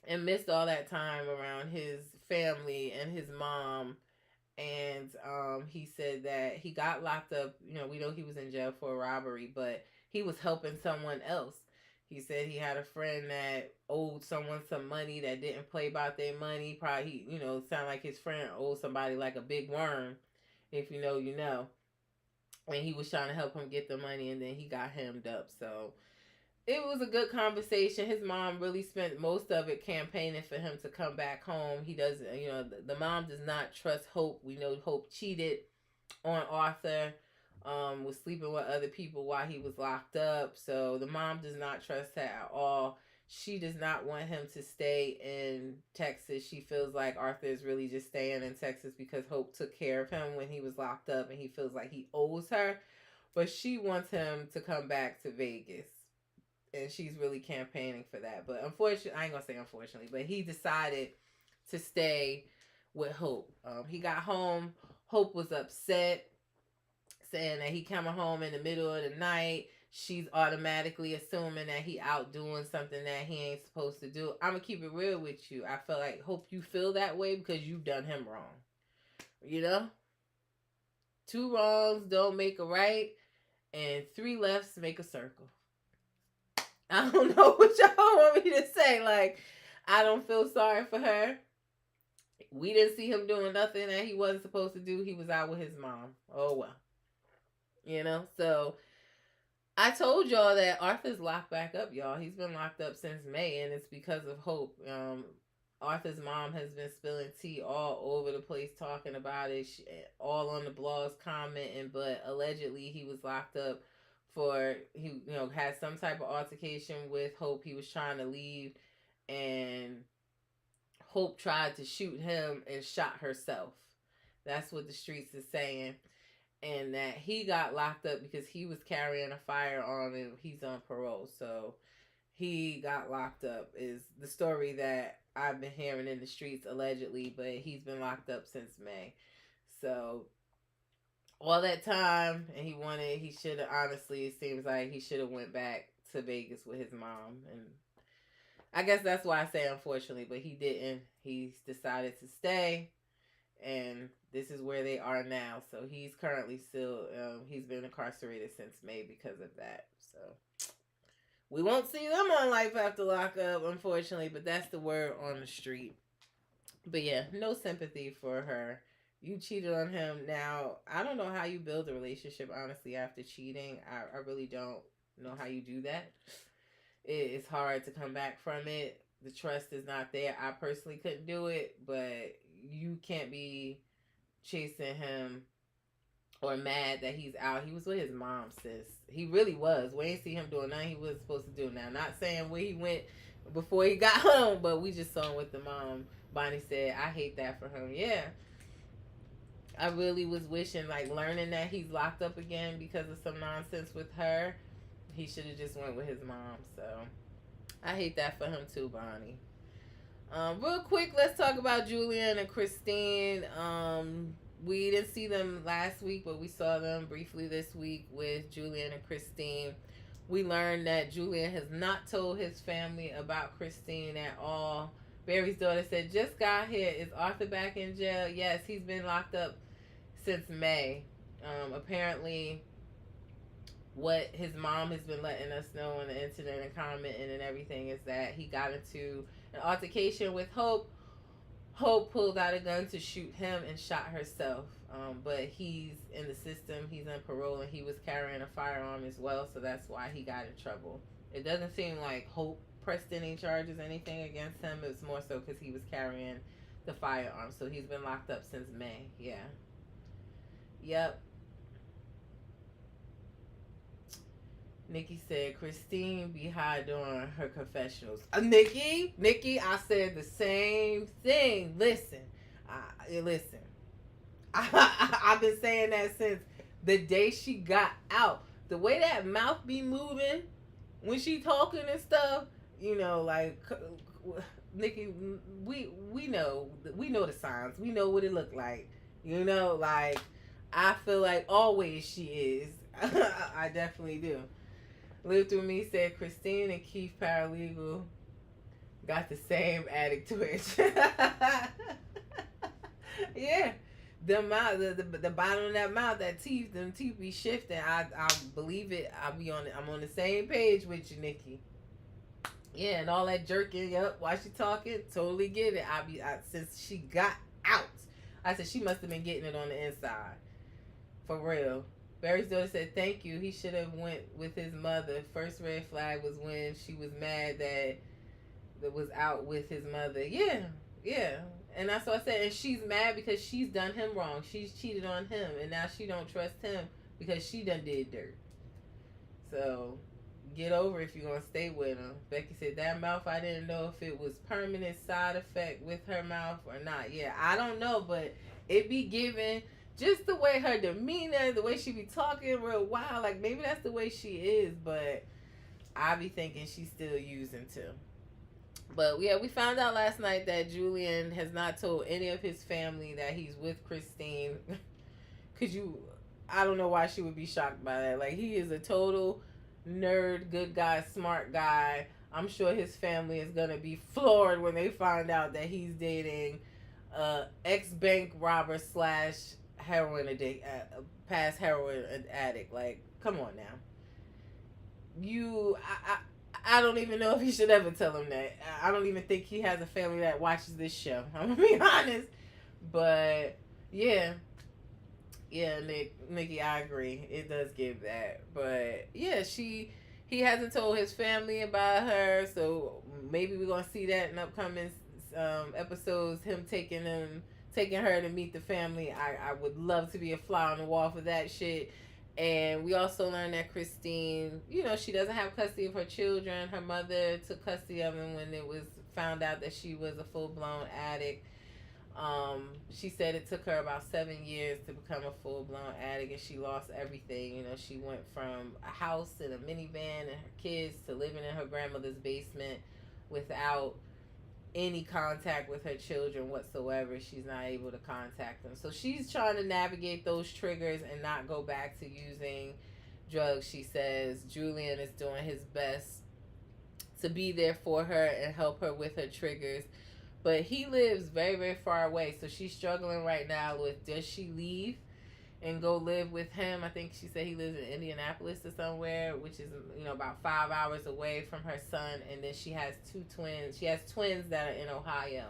and missed all that time around his family and his mom. And he said that he got locked up. We know he was in jail for a robbery, but he was helping someone else. He said he had a friend that owed someone some money that didn't play about their money. Probably, sound like his friend owed somebody like a big worm. If you know, you know. And he was trying to help him get the money, and then he got hemmed up. So it was a good conversation. His mom really spent most of it campaigning for him to come back home. He doesn't, the mom does not trust Hope. We know Hope cheated on Arthur, was sleeping with other people while he was locked up. So the mom does not trust her at all. She does not want him to stay in Texas. She feels like Arthur is really just staying in Texas because Hope took care of him when he was locked up, and he feels like he owes her. But she wants him to come back to Vegas, and she's really campaigning for that. But unfortunately, I ain't gonna say unfortunately, but he decided to stay with Hope. He got home. Hope was upset, saying that he coming home in the middle of the night. She's automatically assuming that he out doing something that he ain't supposed to do. I'm gonna keep it real with you. I feel like, Hope, you feel that way because you've done him wrong. Two wrongs don't make a right, and three lefts make a circle. I don't know what y'all want me to say. Like, I don't feel sorry for her. We didn't see him doing nothing that he wasn't supposed to do. He was out with his mom. Oh, well. So I told y'all that Arthur's locked back up, y'all. He's been locked up since May, and it's because of Hope. Arthur's mom has been spilling tea all over the place, talking about it, all on the blogs, commenting, but allegedly he was locked up for, he had some type of altercation with Hope. He was trying to leave, and Hope tried to shoot him and shot herself. That's what the streets is saying. And that he got locked up because he was carrying a firearm and he's on parole. So he got locked up is the story that I've been hearing in the streets, allegedly, but he's been locked up since May. So all that time, and he should have, honestly, it seems like he should have went back to Vegas with his mom. And I guess that's why I say unfortunately, but he didn't. He's decided to stay, and this is where they are now. So he's currently still, he's been incarcerated since May because of that. So we won't see them on Life After Lockup, unfortunately, but that's the word on the street. But yeah, no sympathy for her. You cheated on him. Now, I don't know how you build a relationship, honestly, after cheating. I really don't know how you do that. It's hard to come back from it. The trust is not there. I personally couldn't do it, but you can't be chasing him or mad that he's out. He was with his mom, sis. He really was. We ain't see him doing nothing he was supposed to do. Now, not saying where he went before he got home, but we just saw him with the mom. Bonnie said, I hate that for him. Yeah. I really was wishing, like, learning that he's locked up again because of some nonsense with her. He should have just went with his mom. So I hate that for him too, Bonnie. Real quick, let's talk about Julian and Christine. We didn't see them last week, but we saw them briefly this week with Julian and Christine. We learned that Julian has not told his family about Christine at all. Barry's daughter said, just got here. Is Arthur back in jail? Yes, he's been locked up since May. Apparently, what his mom has been letting us know on the internet and commenting and everything is that he got into an altercation with Hope. Hope pulled out a gun to shoot him and shot herself. But he's in the system. He's on parole and he was carrying a firearm as well. So that's why he got in trouble. It doesn't seem like Hope pressed any charges, anything against him. It's more so because he was carrying the firearm. So he's been locked up since May. Yeah. Yep. Nikki said Christine be high during her confessionals. Nikki, I said the same thing. Listen, I've been saying that since the day she got out. The way that mouth be moving when she talking and stuff, you know, like Nikki, we know the signs. We know what it look like. You know, like I feel like always she is. I definitely do. Live Through Me said Christine and Keith Paralegal got the same attic twitch. Yeah. The mouth, the bottom of that mouth, them teeth be shifting. I believe it. I'm on the same page with you, Nikki. Yeah, and all that jerking up while she talking, totally get it. Since she got out, I said she must have been getting it on the inside, for real. Barry's daughter said, thank you. He should have went with his mother. First red flag was when she was mad that was out with his mother. Yeah. And that's what I said. And she's mad because she's done him wrong. She's cheated on him. And now she don't trust him because she done did dirt. So, get over if you're going to stay with him. Becky said, that mouth, I didn't know if it was permanent side effect with her mouth or not. Yeah, I don't know, but it be given... Just the way her demeanor, the way she be talking real wild, like maybe that's the way she is, but I be thinking she's still using too. But yeah, we found out last night that Julian has not told any of his family that he's with Christine. I don't know why she would be shocked by that. Like, he is a total nerd, good guy, smart guy. I'm sure his family is going to be floored when they find out that he's dating ex-bank robber / heroin addict, past heroin addict. Like, come on now. I don't even know if he should ever tell him that. I don't even think he has a family that watches this show. I'm gonna be honest. But yeah, Nikki, I agree. It does give that. But yeah, he hasn't told his family about her, so maybe we're gonna see that in upcoming episodes. Him taking her to meet the family. I would love to be a fly on the wall for that shit. And we also learned that Christine, she doesn't have custody of her children. Her mother took custody of them when it was found out that she was a full-blown addict. She said it took her about 7 years to become a full-blown addict, and she lost everything. She went from a house and a minivan and her kids to living in her grandmother's basement without any contact with her children whatsoever. She's not able to contact them. So she's trying to navigate those triggers and not go back to using drugs. She says Julian is doing his best to be there for her and help her with her triggers. But he lives very, very far away. So she's struggling right now with, does she leave and go live with him? I think she said he lives in Indianapolis or somewhere, which is, about 5 hours away from her son. And then she has 2 twins. She has twins that are in Ohio.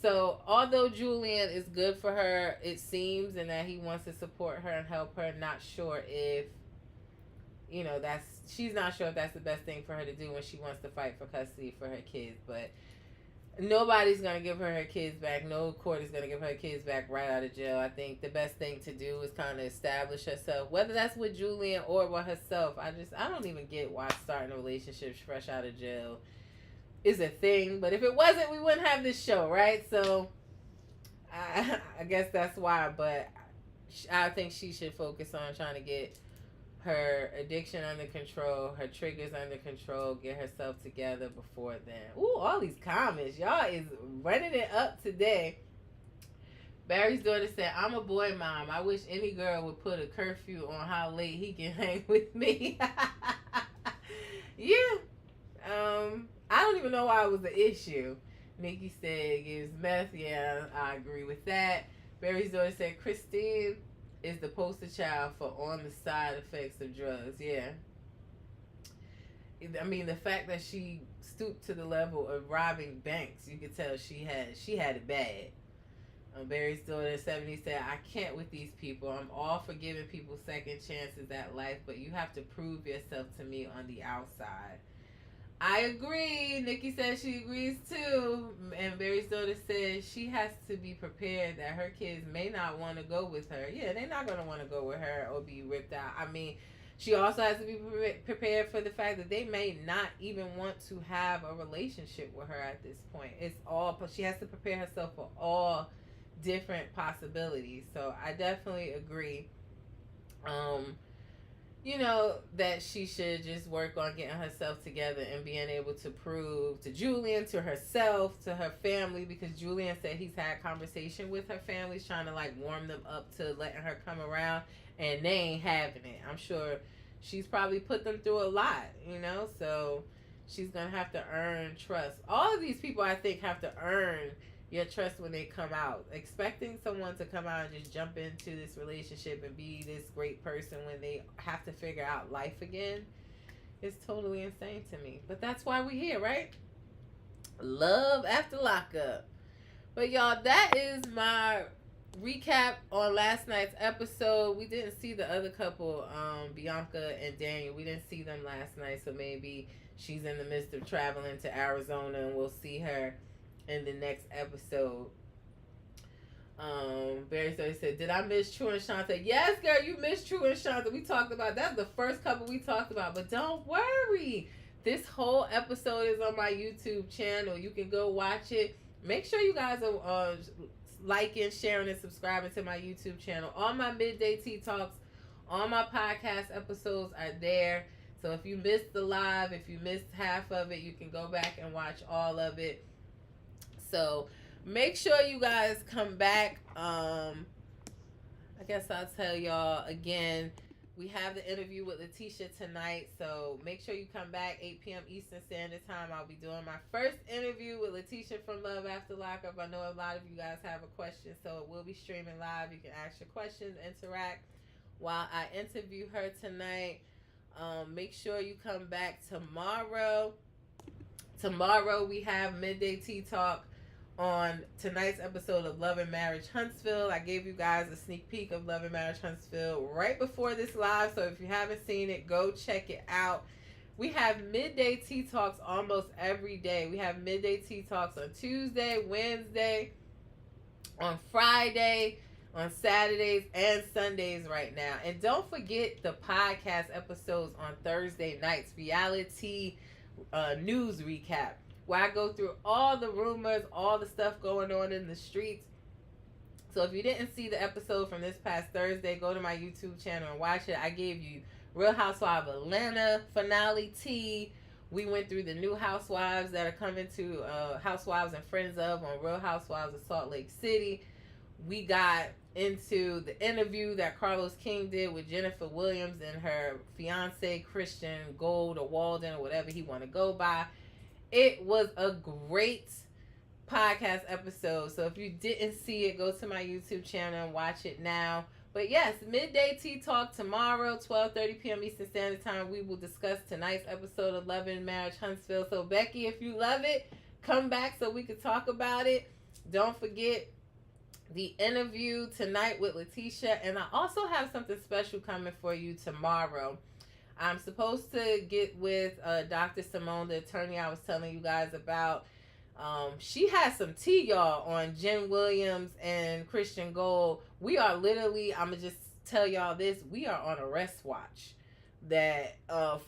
So although Julian is good for her, it seems, and that he wants to support her and help her, not sure if, she's not sure if that's the best thing for her to do when she wants to fight for custody for her kids. But nobody's going to give her kids back. No court is going to give her kids back right out of jail. I think the best thing to do is kind of establish herself, whether that's with Julian or with herself. I don't even get why starting a relationship fresh out of jail is a thing. But if it wasn't, we wouldn't have this show, right? So I guess that's why. But I think she should focus on trying to get her addiction under control, her triggers under control, get herself together before then. Ooh, all these comments. Y'all is running it up today. Barry's daughter said, I'm a boy mom. I wish any girl would put a curfew on how late he can hang with me. Yeah. I don't even know why it was an issue. Nikki said gives meth. Yeah, I agree with that. Barry's daughter said Christine is the poster child for on the side effects of drugs. Yeah. I mean, the fact that she stooped to the level of robbing banks, you could tell she had it bad. Barry's daughter 70 said, I can't with these people. I'm all for giving people second chances at life, but you have to prove yourself to me on the outside. I agree. Nikki says she agrees too. And Barry's daughter says she has to be prepared that her kids may not want to go with her. Yeah, they're not going to want to go with her or be ripped out. I mean, she also has to be prepared for the fact that they may not even want to have a relationship with her at this point. It's all, she has to prepare herself for all different possibilities. So I definitely agree. You know, that she should just work on getting herself together and being able to prove to Julian, to herself, to her family, because Julian said he's had conversation with her family, trying to like warm them up to letting her come around, and they ain't having it. I'm sure she's probably put them through a lot, you know, so she's gonna have to earn trust. All of these people, I think, have to earn your trust when they come out. Expecting someone to come out and just jump into this relationship and be this great person when they have to figure out life again is totally insane to me. But that's why we're here, right? Love after lockup. But y'all, that is my recap on last night's episode. We didn't see the other couple, Bianca and Daniel. We didn't see them last night, so maybe she's in the midst of traveling to Arizona and we'll see her in the next episode. Barry said, did I miss True and Shanta? Yes, girl, you missed True and Shanta. We talked about that's the first couple we talked about, but don't worry, this whole episode is on my YouTube channel. You can go watch it. Make sure you guys are liking, sharing, and subscribing to my YouTube channel. All my midday tea talks, all my podcast episodes are there. So if you missed the live, if you missed half of it, you can go back and watch all of it. So make sure you guys come back. I guess I'll tell y'all again, we have the interview with Letitia tonight, so make sure you come back 8 p.m. Eastern Standard Time. I'll be doing my first interview with Letitia from Love After Lockup. I know a lot of you guys have a question, so it will be streaming live. You can ask your questions, interact while I interview her tonight. Make sure you come back tomorrow. Tomorrow we have Midday Tea Talk on tonight's episode of Love and Marriage Huntsville. I gave you guys a sneak peek of Love and Marriage Huntsville right before this live, so if you haven't seen it, go check it out. We have Midday Tea Talks almost every day. We have Midday Tea Talks on Tuesday, Wednesday, on Friday, on Saturdays, and Sundays right now. And don't forget the podcast episodes on Thursday nights, reality news recap, where I go through all the rumors, all the stuff going on in the streets. So if you didn't see the episode from this past Thursday, go to my YouTube channel and watch it. I gave you Real Housewives of Atlanta finale tea. We went through the new housewives that are coming to Housewives and Friends of on Real Housewives of Salt Lake City. We got into the interview that Carlos King did with Jennifer Williams and her fiance Christian Gold or Walden or whatever he want to go by. It was a great podcast episode. So if you didn't see it, go to my YouTube channel and watch it now. But yes, Midday Tea Talk tomorrow, 12:30 p.m. Eastern Standard Time. We will discuss tonight's episode of Love and Marriage Huntsville. So Becky, if you love it, come back so we can talk about it. Don't forget the interview tonight with Letitia. And I also have something special coming for you tomorrow. I'm supposed to get with Dr. Simone, the attorney I was telling you guys about. She has some tea, y'all, on Jen Williams and Christian Gold. We are literally, I'm going to just tell y'all this, we are on arrest watch that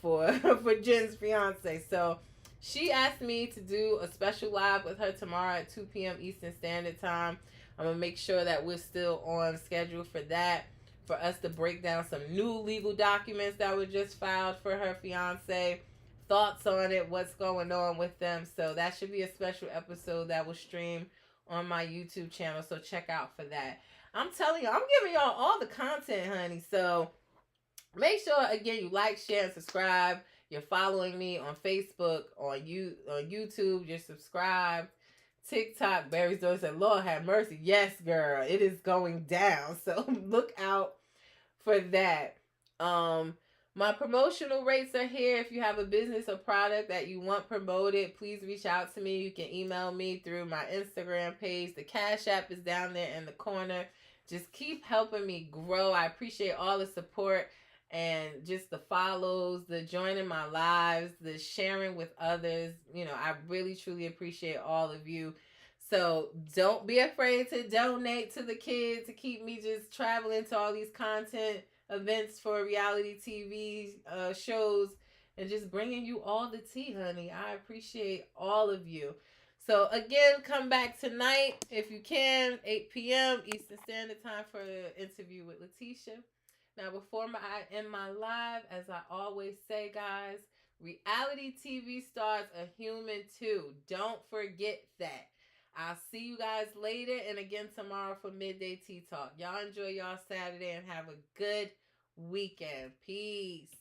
for Jen's fiance. So she asked me to do a special live with her tomorrow at 2 p.m. Eastern Standard Time. I'm going to make sure that we're still on schedule for that. for us to break down some new legal documents that were just filed for her fiance, thoughts on it, what's going on with them. So that should be a special episode that will stream on my YouTube channel. So check out for that. I'm telling you, I'm giving y'all all the content, honey. So make sure again you like, share, and subscribe. You're following me on Facebook, on YouTube. You're subscribed. TikTok, Barry's daughter said, Lord have mercy. Yes, girl, it is going down. So look out for that. My promotional rates are here. If you have a business or product that you want promoted, please reach out to me. You can email me through my Instagram page. The Cash App is down there in the corner. Just keep helping me grow. I appreciate all the support and just the follows, the joining my lives, the sharing with others. You know, I really truly appreciate all of you. So don't be afraid to donate to the kids to keep me just traveling to all these content events for reality TV shows and just bringing you all the tea, honey. I appreciate all of you. So again, come back tonight if you can, 8 p.m. Eastern Standard Time for the interview with Letitia. Now, before I end my live, as I always say, guys, reality TV stars are human too. Don't forget that. I'll see you guys later and again tomorrow for Midday Tea Talk. Y'all enjoy y'all Saturday and have a good weekend. Peace.